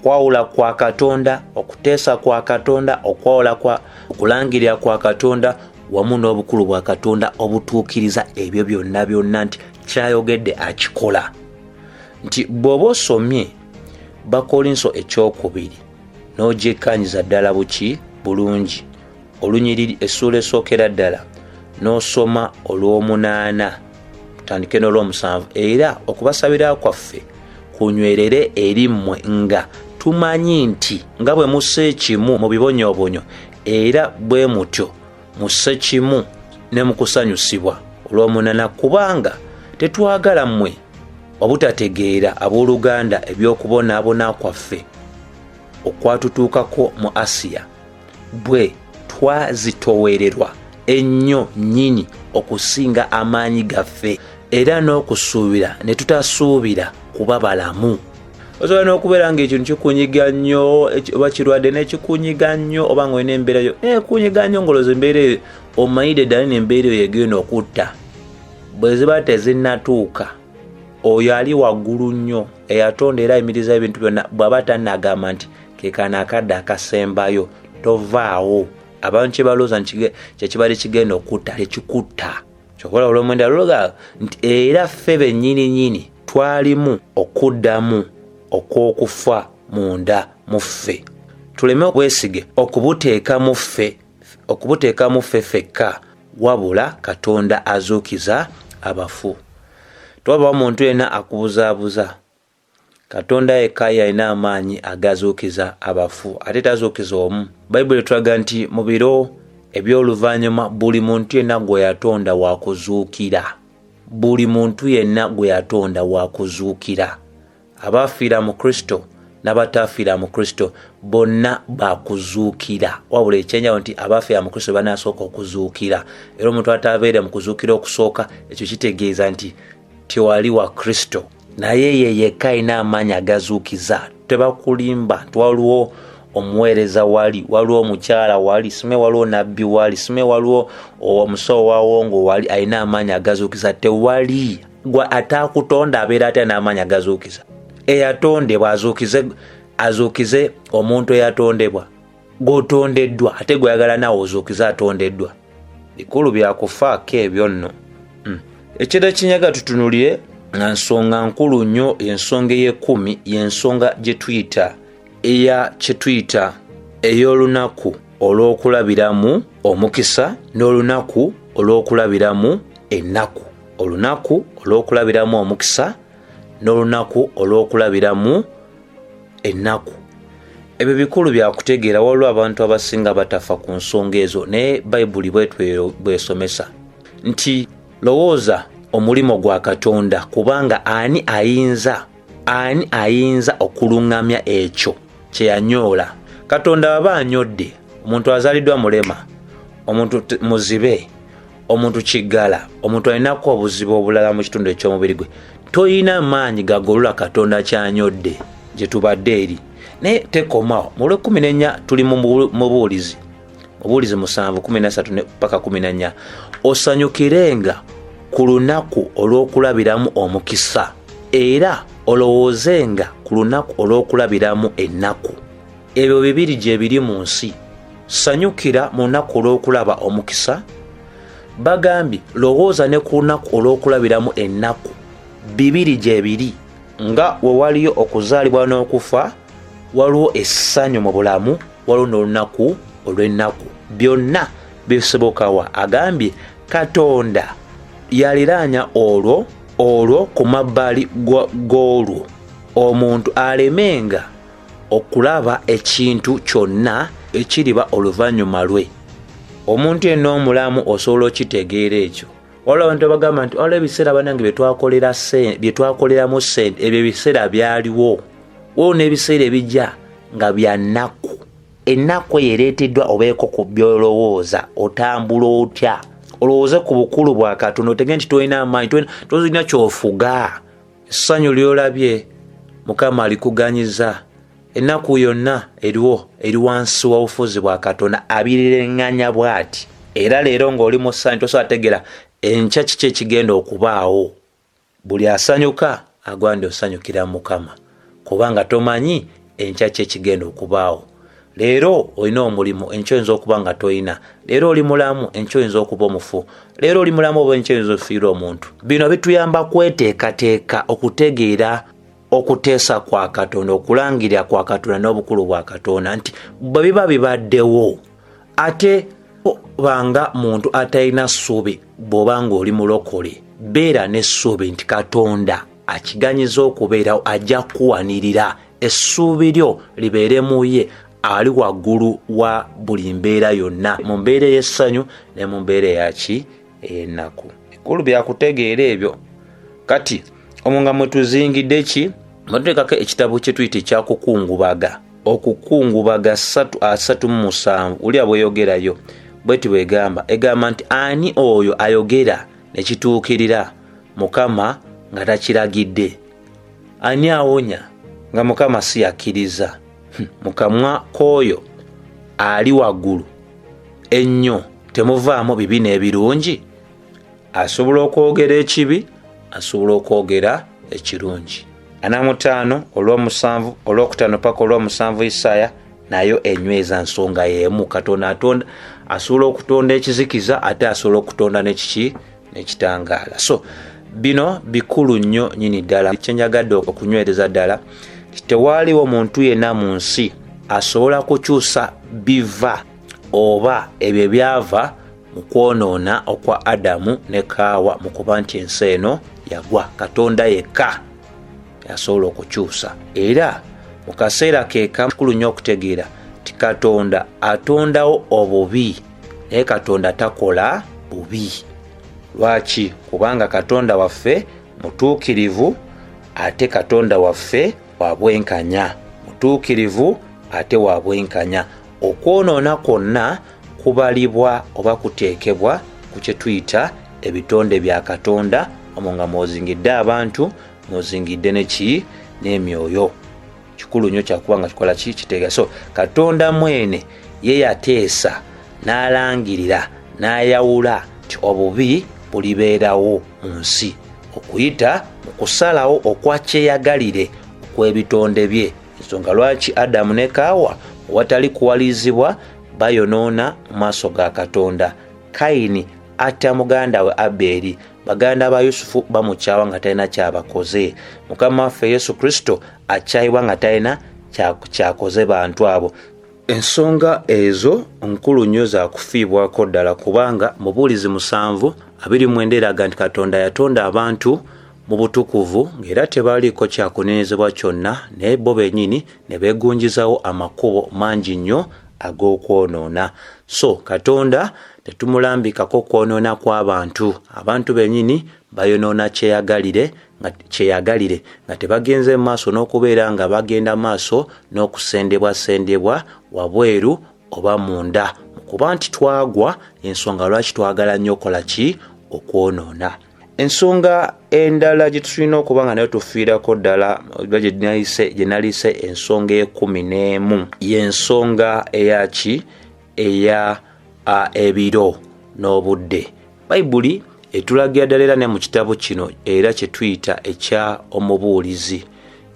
kwawula kwa Katonda, okuteesa kwa Katonda, okwawula kwa okulangirira kwa Katonda wamu n'obukulu bwa Katonda obutuukiriza ebyo byonna nti kyayogedde akikola. Nti bw'oba osomye Bakolinso 2 n'ogyekanyiza ddala buki bulungi, olunyiriri essuula esookera ddala n'osoma olw'omunaana tutandike n'olw'omusanvu, era okubasabira kwaffe kunywerere eri mmwe nga tumanyi nti nga bwe musse kimu mu bibonyoobonyo, era bwe mutyo musse kimu ne mu kusanyusibwa. Olw'omunaana, kubanga tetwagala mmwe obutategeera abooluganda eby'okubonaabona kwaffe okwatutuukako mu Asiya, bwe twazitowererwa ennyo nnyini okusinga amaanyi gaffe, era n'okusuubira ne tutasuubira kuba balamu. Osobola n'okubeera ng'ekintu kikunyiga nnyo, oba kirwadde n'ekikunyiga nnyo, oba ng'olina embeera yo ekunyiga nnyo ng'olowooza embeera eyo omanyidde ddala n'embeera eyo egenda okutta. Bwe ziba tezinnatuuka, oyo ali waggulu nnyo eyatonda era ayimiriza ebintu byonna bw'aba tannagamba nti kekano akadde akasembayo, tovaawo. Abantu kye balowooza nti kyekibadde kigenda okutta, tekikutta. Kyokola olw'omwenda luga nti era ffe bennyini twalimu okuddamu okw'okufa munda mu ffe. Tuleme okwesige okubuteeka mu ffe okubuteekamu fefeka wabula Katonda azuukiza abafu. Twabawo omuntu yenna akubuzaabuza. Katonda yekka yalina amaanyi agazuukiza abafu ate tazuukiza omu. Bayibuli etulaga nti mu biro eby'oluvannyuma buli muntu yenna gwe yatonda waakuzuukira. Buli muntu yenna gwe yatonda waakuzuukira. Abaafiira mu Kristo n'abataafiira mu Kristo bonna baakuzuukira. Wabula ekyenjawulo nti abaafiira mu Kristo banaasooka okuzuukira. Era omuntu atabeera mu kuzuukira okusooka ekyo kitegeeza nti tewali wa Kristo. Naye ye yekka alina amaanyi agazuukiza. Tebakulimba twaliwo omuweereza wali, waliwo omukyala wali, sime waliwo nabbi wali, sime waliwo omusawo wa wongo wali, alina amaanyi agazuukiza. Tewali gwe ataakutonda abeera ate n'amaanyi agazuukiza. Eyatondebwa azuukize omuntu eyatondebwa. G'otondeddwa ate gweyagala naawe ozuukize atondeddwa. Bikulu byakufaako ebyo nno. Ekiro kinyaga tutunulire nga nsonga nkulu nnyo, ensonga ey'ekumi y'ensonga gye tuyita ey'olunaku olw'okulabiramu omukisa n'olunaku olw'okulabiramu ennaku. Olunaku olw'okulabiramu omukisa n'olunaku olw'okulabiramu ennaku. Ebyo bikulu byakutegeera, waliwo abantu abasinga batafa ku nsonga ezo, naye Bayibuli bwesomesa nti lowooza omulimo gwa Katonda, kubanga ani ayinza okuluŋŋamya ekyo kye yanyoola. Katonda aba anyodde omuntu azaliddwa mulema, omuntu muzibe, omuntu kiggala, omuntu alinaku obuzibu obulala mu kitundu eky'omubiri gwe, toyina maanyi gagolola Katonda kyanyodde gye tubadde eri. Naye tekomawo. Mu Lw'ekumi tuli mu buwulizi 7:13 paka 14. Osanyukirenga ku lunaku olw'okulabiramu omukisa era olowoozenga ku lunaku olw'okulabiramu ennaku. Ebyo bibiri gye biri mu nsi. Sanyukira mu lunaku olw'okulaba omukisa. Bagambye lowooza ne ku lunaku olw'okulabiramu ennaku. Bibiri gye biri. Nga we waliyo okuzaalibwa n'okufa, waliwo essanyu mu bulamu, waliwo n'olunaku olw'ennaku. Byonna bisobokawa. Agambye Katonda yaliraanya olwo ku mabbali g'olwo omuntu alemenga okulaba ekintu kyonna ekiriba oluvannyuma lwe. Omuntu yenna omulamu osobola okitegeera ekyo. Waliwo abantu bagamba nti waliwo ebiseera bannange bye twakoleramu ssente, ebyo ebiseera byaliwo. Waliwo n'ebiseera ebijja nga bya nnaku. Ennaku eyo ereeteddwa obeeko ku byolowooza, otambula otya, olowooze ku bukulu bwa Katonda, otegere nti tolina amaanyi, tolina kyofuga. Essanyu ly'olabye Mukama alikuganyiza. Ennaku yonna eri wansi w'obufuzi bwa Katonda abirireŋŋanya bw'ati. Era leero ng'oli mu ssanyu tosobola tegeera enkya kiki ekigenda okubaawo. Buli asanyuka agwa ndi osanyukira Mukama, kubanga tomanyi enkya kiki ekigenda okubaawo. Leero olina omulimu, enkya oyinza okuba nga toyina. Leero oli mulamu, enkya oyinza okuba omufu. Leero oli mulamu oba enkya oyinza okufiira omuntu. Bino bituyamba kweteekateeka okutegeera okuteesa kwa Katonda, okulangirira kwa Katonda n'obukulu bwa Katonda, nti bwe biba bibaddewo ate banga muntu atalina ssuubi. Bw'obanga oli mulokole, beera n'essuubi nti Katonda akiganyiza okubeerawo, ajja kuwanirira. Essuubi lyo libeere mu ye ali waggulu wa buli mbeera yonna, mu mbeera ey'essanyu ne mu mbeera ey'ennaku. Bikulu byakutegeera ebyo. Kati omunga mwe tuzingidde ki? Matuteekako ekitabo kye tuyita ekyakukungubaga. Okukungubaga 3:37 uliya bweyogerayo bweti bwegamba. Egamba nti ani oyo ayogera ne kituukirira Mukama nga takiragidde? Ani awonya nga Mukama si yakkiriza? Mu kamwa k'oyo ali waggulu ennyo temuvaamu bibi n'ebirungi? Asobola okwogera ekibi, asobola okwogera ekirungi. 45 olw'omusanvu olw'okutaano paka olw'omusanvu Isaaya nayo enyweza nsonga y'emu. Katonda atonda, asobola okutonda ekizikiza ate asobola okutonda n'ekitangaala. So bino bikulu nnyo nyini ddala. Kyenjagadde okunywereza ddala, tewaaliwo muntu yenna mu nsi asobola kukyusa biva oba ebyo byava mu kwonoona okwa Adamu ne Kaawa mu kuba nti ensi eno yagwa. Katonda yekka yasobola okukyusa. Era mu kaseera keeka kikulu nnyo okutegeera ti Katonda atondawo obubi naye Katonda takola bubi. Lwaki? Kubanga Katonda waffe mutuukirivu ate Katonda waffe wa bwenkanya. Mutuukirivu ate wa bwenkanya. Okwonoona kwonna kubalibwa oba kuteekebwa ku kye tuyita ebitonde bya Katonda, omwo nga mwozingidde abantu, mwozingidde neki n'emyoyo. Kikulu nnyo kyakuba nga kikola ki kitegeeza. So Katonda mwene ye yateesa n'alangirira n'ayawula nti obubi bulibeerawo mu nsi okuyita mu kusalawo okwa kyeyagalire okw'ebitonde bye. Ensonga lwaki Adamu ne Kaawa watali kuwalizibwa bayonoona mu maaso ga Katonda. Kayini atta muganda we Aberi, baganda ba Yusufu bamukyawa nga talina kyabakoze. Mukama waffe Yesu Kristo akyayibwa nga talina kyakoze bantu abo. Ensonga ezo nkulu nnyo za kufiibwako ddala, kubanga mu Buulizi 7:29 eraga nti Katonda yatonda abantu mu butukuvu ng'era tebaliiko kyakunenyezebwa kyonna, naye bo bennyini ne beegunjizawo amakubo mangi nnyo ag'okwonoona. So Katonda tetumulambikako kwonoona kw'abantu. Abantu bennyini bayonoona kyeyagalire nga tebagenze mu maaso n'okubeera nga bagenda maaso n'okusendebwasendebwa wabweru oba munda, kuba nti twagwa. Ensonga lwaki twagala nnyo okola ki? Okwonoona. Ensonga endala gye tulina okuba nga nayo tufiirako ddala gye nalise ensonga 11 y'ensonga eyaki eya ebiro n'obudde. Bayibuli etulagira ddala era ne mu kitabo kino era kye tuyita ekya Omubuulizi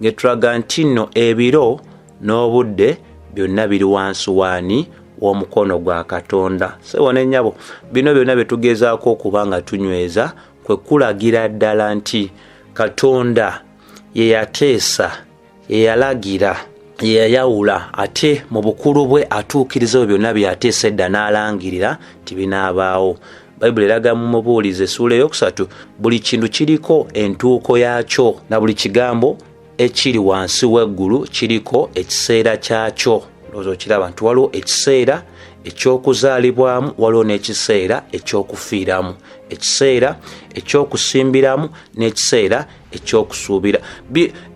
ng'etulaga nti nno ebiro n'obudde byonna biri wansi waani w'omukono gwa Katonda. Sewo ne nnyabo, bino byonna bye tugezaako okuba nga tunyweza kwe kulagira ddala nti Katonda ye yateesa, ye yalagira, ye yayawula, ate mu bukulu bwe atuukiriza ebyo byonna bye yateesa edda n'alangirira nti binaabaawo. Bayibuli eraga mu Mubuulizi essuula ey'okusatu buli kintu kiriko entuuko yaakyo, na buli kigambo ekiri wansi w'eggulu kiriko ekiseera kyakyo. Lowooza okiraba nti waliwo ekiseera eky'okuzaalibwamu, waliwo n'ekiseera eky'okufiiramu, ekiseera eky'okusimbiramu n'ekiseera eky'okusuubira.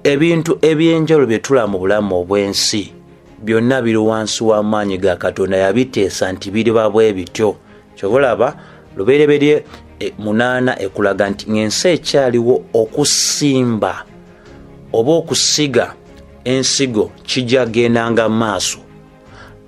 Ebintu eby'enjawulo bye tulaba mu bulamu obw'ensi byonna biri wansi w'amaanyi ga Katonda. Yabiteesa nti biriba bwe bityo. Kyova olaba Lubereberye 8 ekulaga nti ng'ensi ekyaliwo okusimba oba okusiga ensigo kijja gendanga maaso,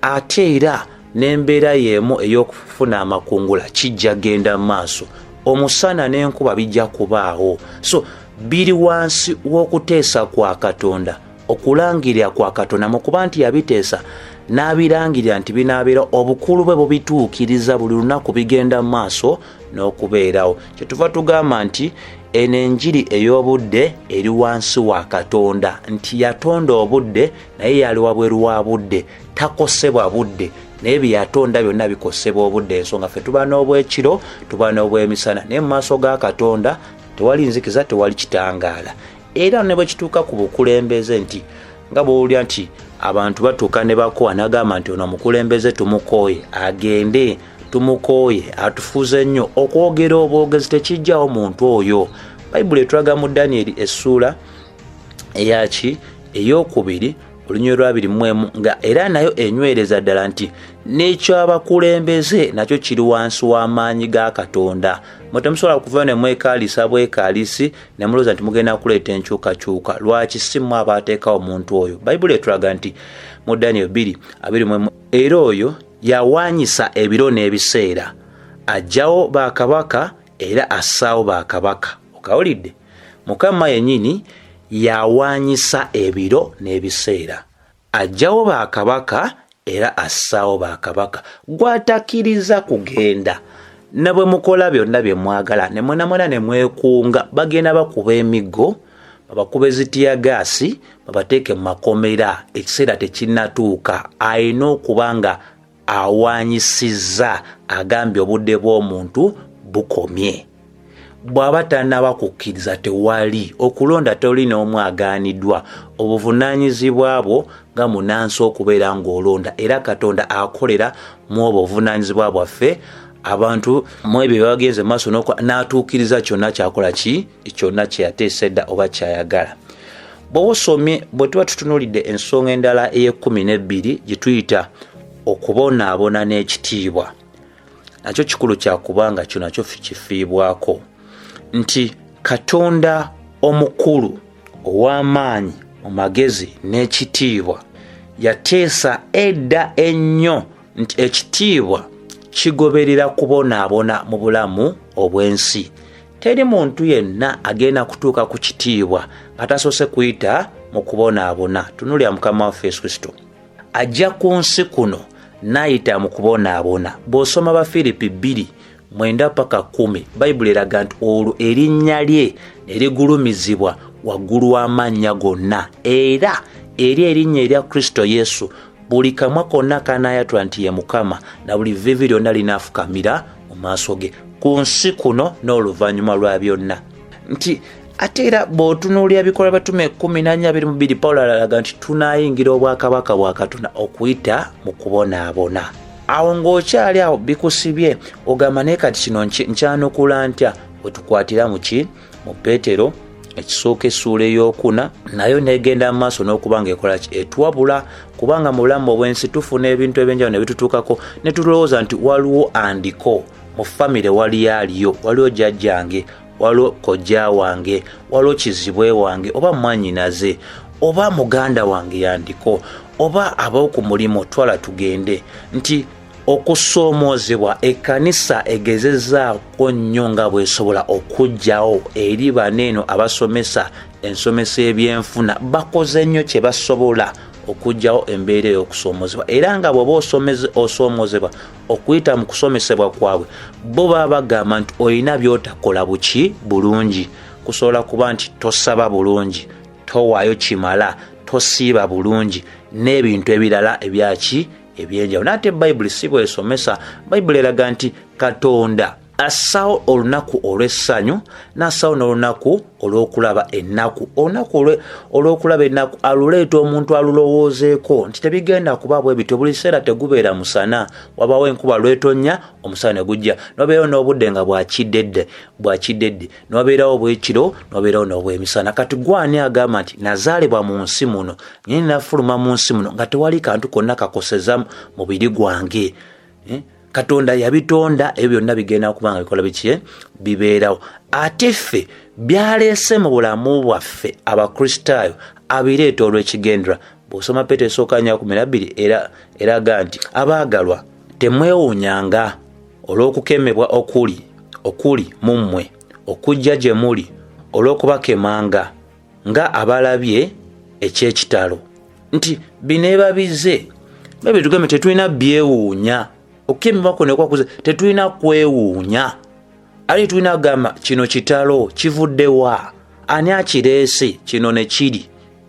ate era n'embeera y'emu ey'okufuna amakungula kijja genda maaso, omusana n'enkuba bijja kubaawo. So biri wansi w'okuteesa kwa Katonda, okulangirira kwa Katonda mu kuba nti yabiteesa n'abirangirira nti binaabeera obukulu bwe bubituukiriza buli lunaku bigenda maaso n'okubeerawo. Kyetuva tugamba nti eno enjiri ey'obudde eri wansi wa Katonda, nti yatonda obudde naye yali wabweru wa budde, takosebwa budde, naye bye yatonda byonna bikosebwa obudde. Ensonga ffe tuba n'obwekiro, tuba n'obwemisana, naye mu maaso ga Katonda tewali nzikiza, tewali kitangaala. Era ne bwe kituuka ku bukulembeze nti nga bw'owulira nti abantu batuuka ne bakowa n'agamba nti ono omukulembeze tumukooye agende, tumukooye atufuze nnyo, okwogera obwogezi tekijjawo muntu oyo. Bayibuli etulaga mu Danyeri essuula eyaki ey'okubiri olunywe lwa 21 nga era nayo enywereza ddala nti n'ekyabakulembeze nakyo kiri wansi w'amaanyi ga Katonda. Mwe temusobola kuvayo ne mwekaalisa bwekaalisi ne mulowooza nti mugenda kuleeta enkyukakyuka. Lwaki? Si mmwe abaateekawo omuntu oyo. Bayibuli etulaga nti mu Danyeri 2:21 era oyo yawaanyisa ebiro n'ebiseera, aggyawo bakabaka era assaawo bakabaka. Okawulidde? Mukama yennyini yawaanyisa ebiro n'ebiseera, aggyawo bakabaka era assaawo bakabaka. Gw'atakkiriza kugenda na bwe mukola byonna bye mwagala ne mwenamwena ne mwekunga, bagenda bakuba emiggo, babakube zitiyagaasi, babateeke mu makomera, ekiseera tekinnatuuka. Alina okuba nga awaanyisizza agambye obudde bw'omuntu bukomye. Bw'aba tannaba kukkiriza tewali okulonda, toli n'omu agaaniddwa. Obuvunaanyizibwa bwo nga munansi okubeera ng'olonda, era Katonda akolera mu obwo obuvunaanyizibwa bwaffe abantu mu ebyo bagenze maaso n'atuukiriza kyonna kyakola kyonna kye yateesa edda oba kyayagala. Bw'osomye bwe tuba tutunuulidde ensonga endala ey'12 gye tuyita okubonaabona n'ekitiibwa, nakyo kikulu kyakubanga kyo nakyo kifiibwako nti Katonda omukulu ow'amaanyi mu magezi n'ekitiibwa yateesa edda ennyo nti ekitiibwa kigoberera kubonaabona mu bulamu obw'ensi. Teri muntu yenna agenda kutuuka ku kitiibwa atasoose kuyita mu kubonaabona. Tunuulira Mukama waffe Yesu Kristo ajja ku nsi kuno n'ayita mu kubonaabona. Bw'osoma Bafiripi 2:9-10 Bayibuli eraga nti olwo erinnya lye ne ligulumizibwa waggulu w'amannya gonna, era eri erinnya erya Kristo Yesu buli kamwa konna kanaayatula nti ye Mukama, na buli vvivi lyonna linaafukamira mu maaso ge ku nsi kuno n'oluvannyuma lwa byonna. Nti ate era bw'otunuulira Bikolwa by'Abatume 14:22 Pawulo alaga nti tunaayingira obwakabaka bwa Katonda okuyita mu kubonaabona. Awo ng'okyali awo bikusibye ogamba naye kati kino nkyanukula ntya? Bwe tukwatira mu Peetero ekisooka essuula ey'okuna nayo negenda mu maaso n'okuba ng'ekola etuwabula, kubanga mu bulamu obw'ensi tufuna ebintu ebyenjawulo ne bitutuukako ne tulowooza nti waliwo andiko mu famire waliyo jjajjange, waliwo kojja wange, waliwo kizibwe wange, oba mwannyinaze, oba muganda wange yandiko, oba ab'oku mulimu twala tugende. Nti okusoomoozebwa ekkanisa egezezzaako nnyo nga bw'esobola okuggyawo eri baneeno abasomesa ensomesa ebyenfuna, bakoze nnyo kye basobola okuggyawo embeera ey'okusoomoozebwa, era nga bw'oba osoomoozebwa okuyita mu kusomesebwa kwabwe bo baba bagamba nti olina by'otakola bulungi. Kusobola kuba nti tosaba bulungi, towaayo kimala, tosiiba bulungi n'ebintu ebirala ebyenjawulo. Nate Bayibuli si bw'esomesa. Bayibuli eraga nti Katonda assawo olunaku olw'essanyu n'assawo n'olunaku olw'okulaba ennaku. Olunaku olw'okulaba ennaku aluleeta omuntu alulowoozeeko nti tebigenda kuba bwe bityo. Buli kiseera tegubeera musana, wabaawo enkuba lw'etonnya omusana ne gujja, n'obeerawo n'obudde nga bwakiddedde, n'obeerawo obw'ekiro, n'obeerawo n'obw'emisana. Kati gwani agamba nti nazaalibwa mu nsi muno, nyini nafuluma mu nsi muno nga tewali kantu konna kakoseza mubiri gwange? Katonda yabitonda, ebyo byonna bigenda kubanga bikola bibeerawo. Ate ffe byaleese mu bulamu bwaffe Abakristaayo abireeta olw'ekigendera. Bw'osoma Peetero 1:12 eraga nti abaagalwa temwewuunyanga olw'okukemebwa okuli mu mmwe okujja gye muli olw'okubakemanga nga abalabye eky'ekitalo. Nti bineeba bize bebe tugambe tetulina byewuunya. Okukemebwa kuno kwakuze tetulina kwewuunya. Ali tulina gamba kino kitalo kivudde wa? Ani akireese kino ne kiri?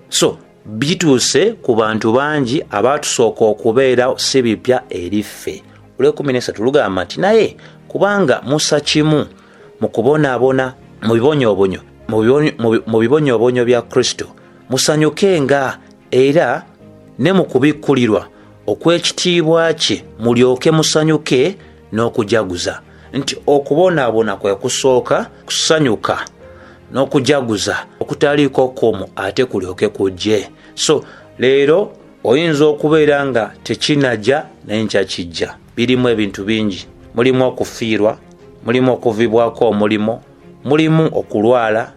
So bituuse ku bantu bangi abaatusooka okubeera si bipya eri ffe. Olw'ekumi tulugamba nti naye kubanga musa kimu mu kubonaabona mu bibonyoobonyo bya Kristo, musanyukenga era ne mu kubikkulirwa okw'ekitiibwa kye mulyoke musanyuke n'okujaguza. Nti okubonaabona kwe kusooka kusanyuka n'okujaguza okutaliiko kkomo ate kulyoke kujje. So leero oyinza okubeera nga tekinajja naye nkya kijja. Birimu ebintu bingi, mulimu okufiirwa, mulimu okuvibwako omulimo, mulimu okulwala,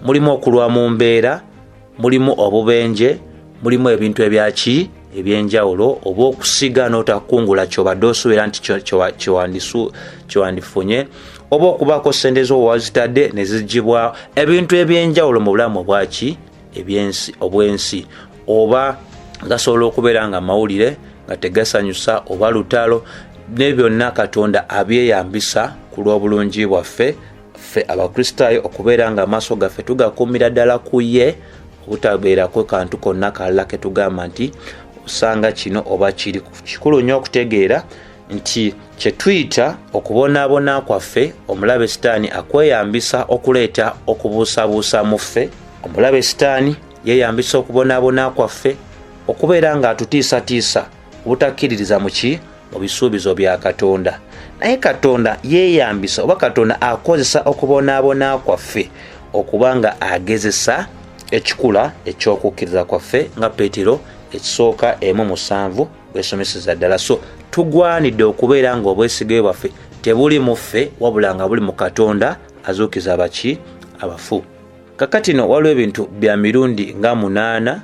mulimu okulwa mu mbeera, mulimu obubenje, mulimu ebintu ebyenjawulo, oba okusiga n'otakungula kyobadde osuubira nti kyewandifunye, oba okubaako ssente zo wazitadde ne ziggyibwawo. Ebintu ebyenjawulo mu bulamu obw'ensi, oba gasobola okubeera nga mawulire nga tegasanyusa, oba lutalo, ne byonna Katonda abyeyambisa ku lw'obulungi bwaffe ffe Abakristaayo okubeera nga amaaso gaffe tugakuumira ddala ku ye, obutabeerako kantu konna kalala ke tugamba nti osanga kino oba kiri. Kikulu nnyo okutegeera nti kye tuyita okubonaabona kwaffe omulabe sitaani akweyambisa okuleeta okubuusabuusa mu ffe. Omulabe sitaani yeeyambisa okubonaabona kwaffe okubeera ng'atutiisatiisa obutakkiririza mu bisuubizo bya Katonda. Naye Katonda yeeyambisa oba Katonda akozesa okubonaabona kwaffe okuba nga agezesa ekikula eky'okukkiriza kwaffe nga Peetero ekisooka 1:7 bwesomeseza ddala. So tugwanidde okubeera nga obwesige bwaffe tebuli mu ffe wabula nga buli mu Katonda azuukiza abafu. Kakati no waliwo ebintu bya mirundi nga 8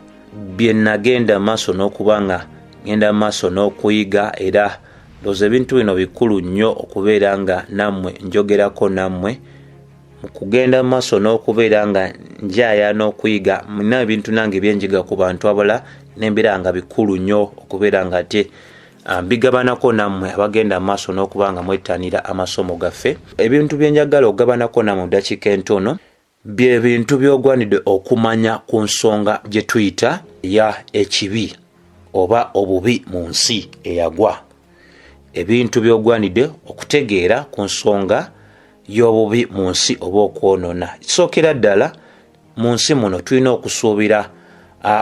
bye nagenda maaso n'okuba nga ngenda maaso n'okuyiga, era ndowooza ebintu bino bikulu nnyo okubeera nga nammwe njogerako nammwe mu kugenda maaso n'okubeera nga njaya n'okuyiga. Muna ebintu nange byenjiga ku bantu abalala n'embeera nga bikulu nnyo okubeera nga ate mbigabanako nammwe abagenda maaso n'okuba nga mwettanira amasomo gaffe. Ebintu byenjagala okugabanako nammwe mu ddakiika entono bye bintu by'ogwanidde okumanya ku nsonga gye tuyita ya ekibi oba obubi mu nsi eyagwa. Ebintu by'ogwanidde okutegeera ku nsonga y'obubi mu nsi oba okwonoona. Kisookera ddala mu nsi muno tulina okusuubira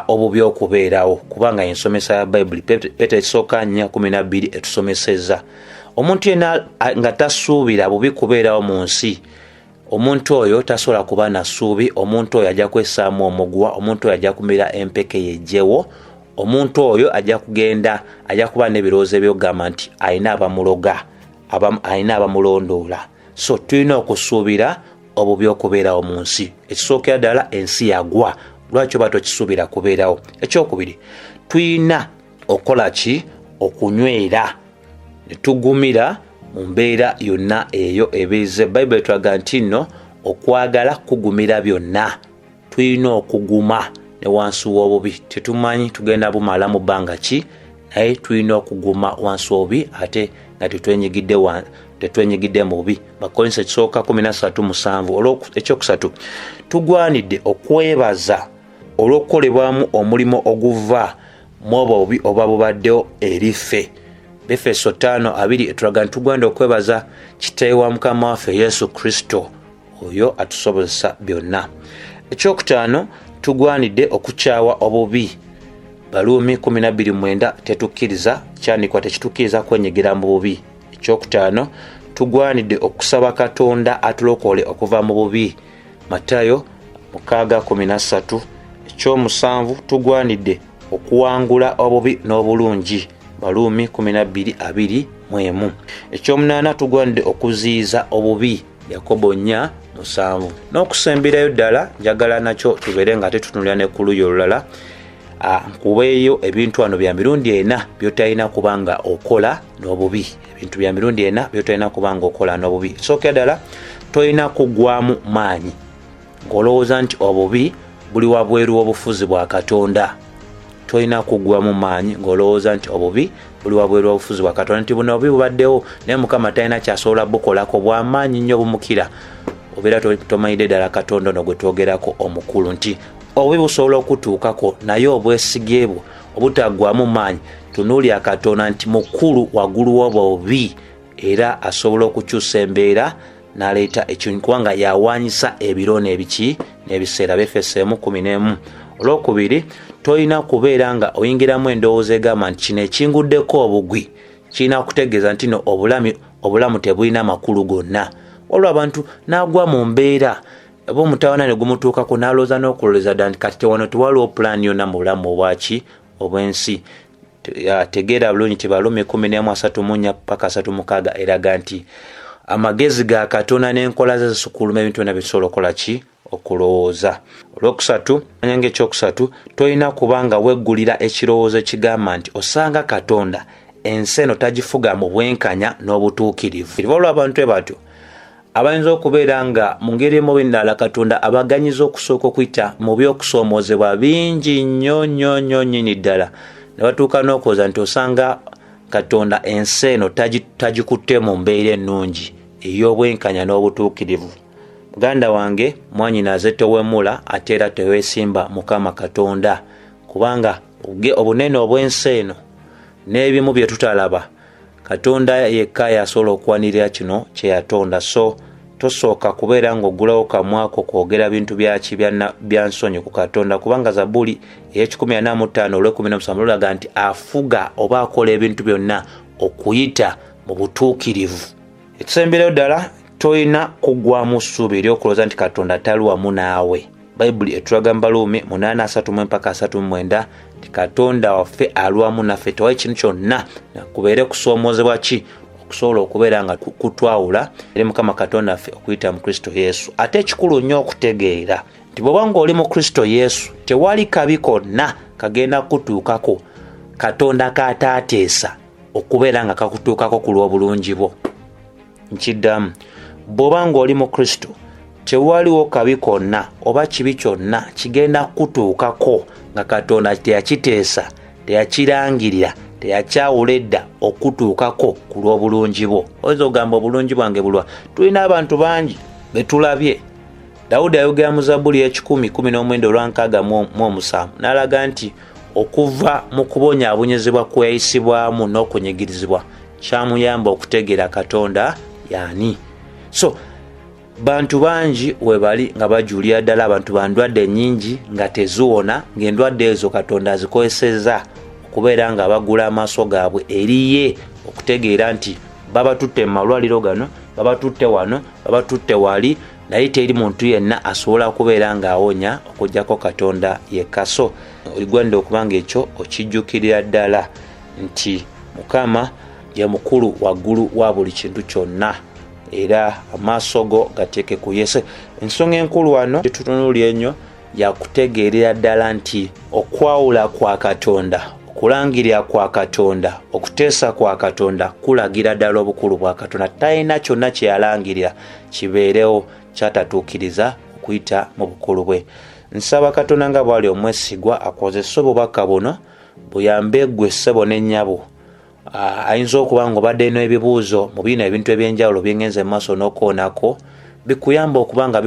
obubi okubeerawo, kubanga ensomesa ya Bayibuli Peetero ekisooka 4:12 etusomesezza. Omuntu yenna nga tasuubira bubi kubeerawo mu nsi, omuntu oyo tasobola kuba na ssuubi. Omuntu oyo ajja kwessaamu omugwa, omuntu oyo ajja kumira empeke yejjewo, omuntu oyo ajja kuba n'ebirowoozo ebyokugamba nti alina abamuloga, alina abamulondoola. So tulina okusuubira obubi okubeerawo mu nsi. Ekisookera ddala ensi yagwa, lwaki oba tokisuubira kubeerawo? Ekyokubiri, tulina okukola ki? Okunywera ne tugumira mu mbeera yonna eyo ebize. Bayibuli etulaga nti nno okwagala kugumira byonna. Tulina okuguma ne wansi w'obubi. Tetumanyi tugenda bumala mu bbanga ki, naye tulina okuguma wansi w'obubi ate nga tetwenyigidde mu bubi. Bakolinso ekisooka 13:7. Ekyokusatu, tugwanidde okwebaza olw'okukolebwamu omulimu oguva mu obubi oba bubaddewo eri ffe. Efeso 5:2 etulaga nti tugwanidde okwebaza Kitaawe wa Mukama waffe Yesu Kristo, oyo atusobozesa byonna. Ekyokutaano, tugwanidde okukyawa obubi. Baluumi 12:9 tetukkiriza, kyandikwa tekitukkiriza kwenyigira mu bubi. Ekyokutaano, tugwanidde okusaba Katonda atulokole okuva mu bubi. Matayo 6:13. Ekyomusanvu, tugwanidde okuwangula obubi n'obulungi. Baluumi 12:21. Ekyomunaana, tugwanidde okuziyiza obubi. Yakobo 4:7. N'okusemberayo ddala njagala nakyo tubeere nga tetutunulira ne ku luuyi olulala. Nkubeeyo ebintu wano bya mirundi 4 by'otalina kubanga okola n'obubi. Ebintu bya mirundi 4 by'otalina kubanga okola n'obubi. Sookera ddala, tolina kuggwaamu maanyi ng'olowooza nti obubi buli wabweru w'obufuzi bwa Katonda. Tolina kuggwaamu maanyi ng'olowooza nti obubi buli wabweru w'obufuzi bwa Katonda, nti buno obubi bubaddewo naye Mukama talina kyasobola bukolako, bw'amaanyi nnyo bumukira. Obeera tomanyidde ddala Katonda ono gwe twogerako omukulu, nti obubi busobola okutuukako naye obwesige bwo obutaggwaamu maanyi. Tunuulira Katonda nti mukulu waggulu w'obubi era asobola okukyusa embeera n'aleeta ekintu, kubanga yawaanyisa ebiro n'ebiseera. Befeso 1:11. Olwokubiri, tolina kubeera nga oyingiramu endowooza egamba nti kino ekinguddeko obugwi kirina kutegeeza nti no obulamu tebulina makulu gonna. Waliwo abantu n'agwa mu mbeera oba omutawaana ne gumutuukako n'alowooza n'okulowooza ddala nti kati wano tewaliwo pulaani yonna mu bulamu obw'ensi. Tegeera bulungi nti Baluumi 11:3-6 eraga nti amagezi ga Katonda n'enkola ze zisukuluma ebintu byonna bisobola okukola ki? Okulowooza. Olwokusatu, anyanga ekyokusatu, tolina kubanga weggulira ekirowoozo ekigamba nti osanga Katonda ensi eno tagifuga mu bwenkanya n'obutuukirivu. Waliwo abantu batyo abayinza okubeera nga mu ngeri emu oba endala Katonda abaganyiza okusooka okuyita mu by'okusoomoozebwa bingi nnyo nnyini ddala, ne batuuka n'okuwooza nti osanga Katonda ensi eno tagikutte mu mbeera ennungi ey'obwenkanya n'obutuukirivu. Muganda wange, mwanyina aze towemula ate era teweesimba Mukama Katonda, kubanga obunene obw'ensi eno n'ebimu bye tutalaba, Katonda yekka yasobola okwanirira kino kye yatonda. So tosooka kubeera ng'oggulawo kamwako kwogera bintu bya nsonyi ku Katonda, kubanga Zabbuli ey'E145 lulaga nti afuga oba akola ebintu byonna okuyita mu butuukirivu. Ekisemberayo ddala, toyina kuggwamu ssuubi ery'okulowooza nti Katonda tali wamu naawe. Bayibuli etulaga mu Baluumi 8:30-39 nti Katonda waffe ali wamu naffe, tewayi kintu kyonna kubeere kusoomoozebwa ki okusobola okubeera nga kutwawula eri Mukama Katonda waffe okuyita mu Kristo Yesu. Ate ekikulu nnyo okutegeera nti bw'oba ng'oli mu Kristo Yesu tewali kabi konna kagenda kutuukako Katonda k'ataateesa okubeera nga kakutuukako ku lw'obulungi bwo. Nkiddamu, bw'oba ng'oli mu Kristo tewaliwo kabi konna oba kibi kyonna kigenda kutuukako nga Katonda teyakiteesa, teyakirangirira, teyakyawula edda okutuukako ku lw'obulungi bwo. Oyinza okugamba obulungi bwange bulwa. Tulina abantu bangi be tulabye. Dawudi ayogera mu Zabbuli 10:19 n'alaga nti okuva mu kubonyaabonyezebwa kwe yayisibwamu n'okunyigirizibwa kyamuyamba okutegeera Katonda yani. So bantu bangi we bali nga bajuulira ddala, abantu bandwadde nnyingi nga teziwona, ng'endwadde ezo Katonda azikozesezza okubeera nga bagula amaaso gaabwe eriye okutegeera nti babatutte mu malwaliro gano, babatutte wano, babatutte wali, naye teri muntu yenna asobola kubeera ng'awonya okuggyako Katonda yekka. So oligwanidde okubanga ekyo okijjukirira ddala nti Mukama ye mukulu waggulu wa buli kintu kyonna, era amaaso go gateeke ku Yesu. Ensonga enkulu wano gyetutunuulira ennyo yakutegeerera ddala nti okwawula kwa Katonda, okulangirira kwa Katonda, okuteesa kwa Katonda kulagira ddala obukulu bwa Katonda. Talina kyonna kye yalangirira kibeerewo kyatatuukiriza okuyita mu bukulu bwe. Nsaba Katonda nga bw'ali omwesigwa akozese obubaka buno buyambe ggwe ssebo ne nnyabo. Ayinza okuba ng'obadde n'ebibuuzo mu bino ebintu eby'enjawulo byengenze mu maaso n'okoonako, bikuyamba okuba nga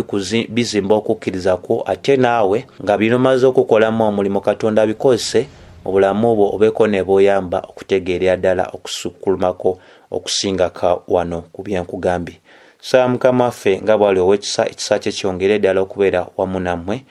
bizimba okukkiriza kwo, ate naawe nga bino maze okukolamu omulimu Katonda bikozese mu bulamu bwo obeeko ne bw'oyamba okutegeerera ddala okusukkulumako okusingaka wano ku byenkugambye. Saba Mukama waffe nga bw'ali ow'ekisa, ekisa kye kyongere ddala okubeera wamu nammwe.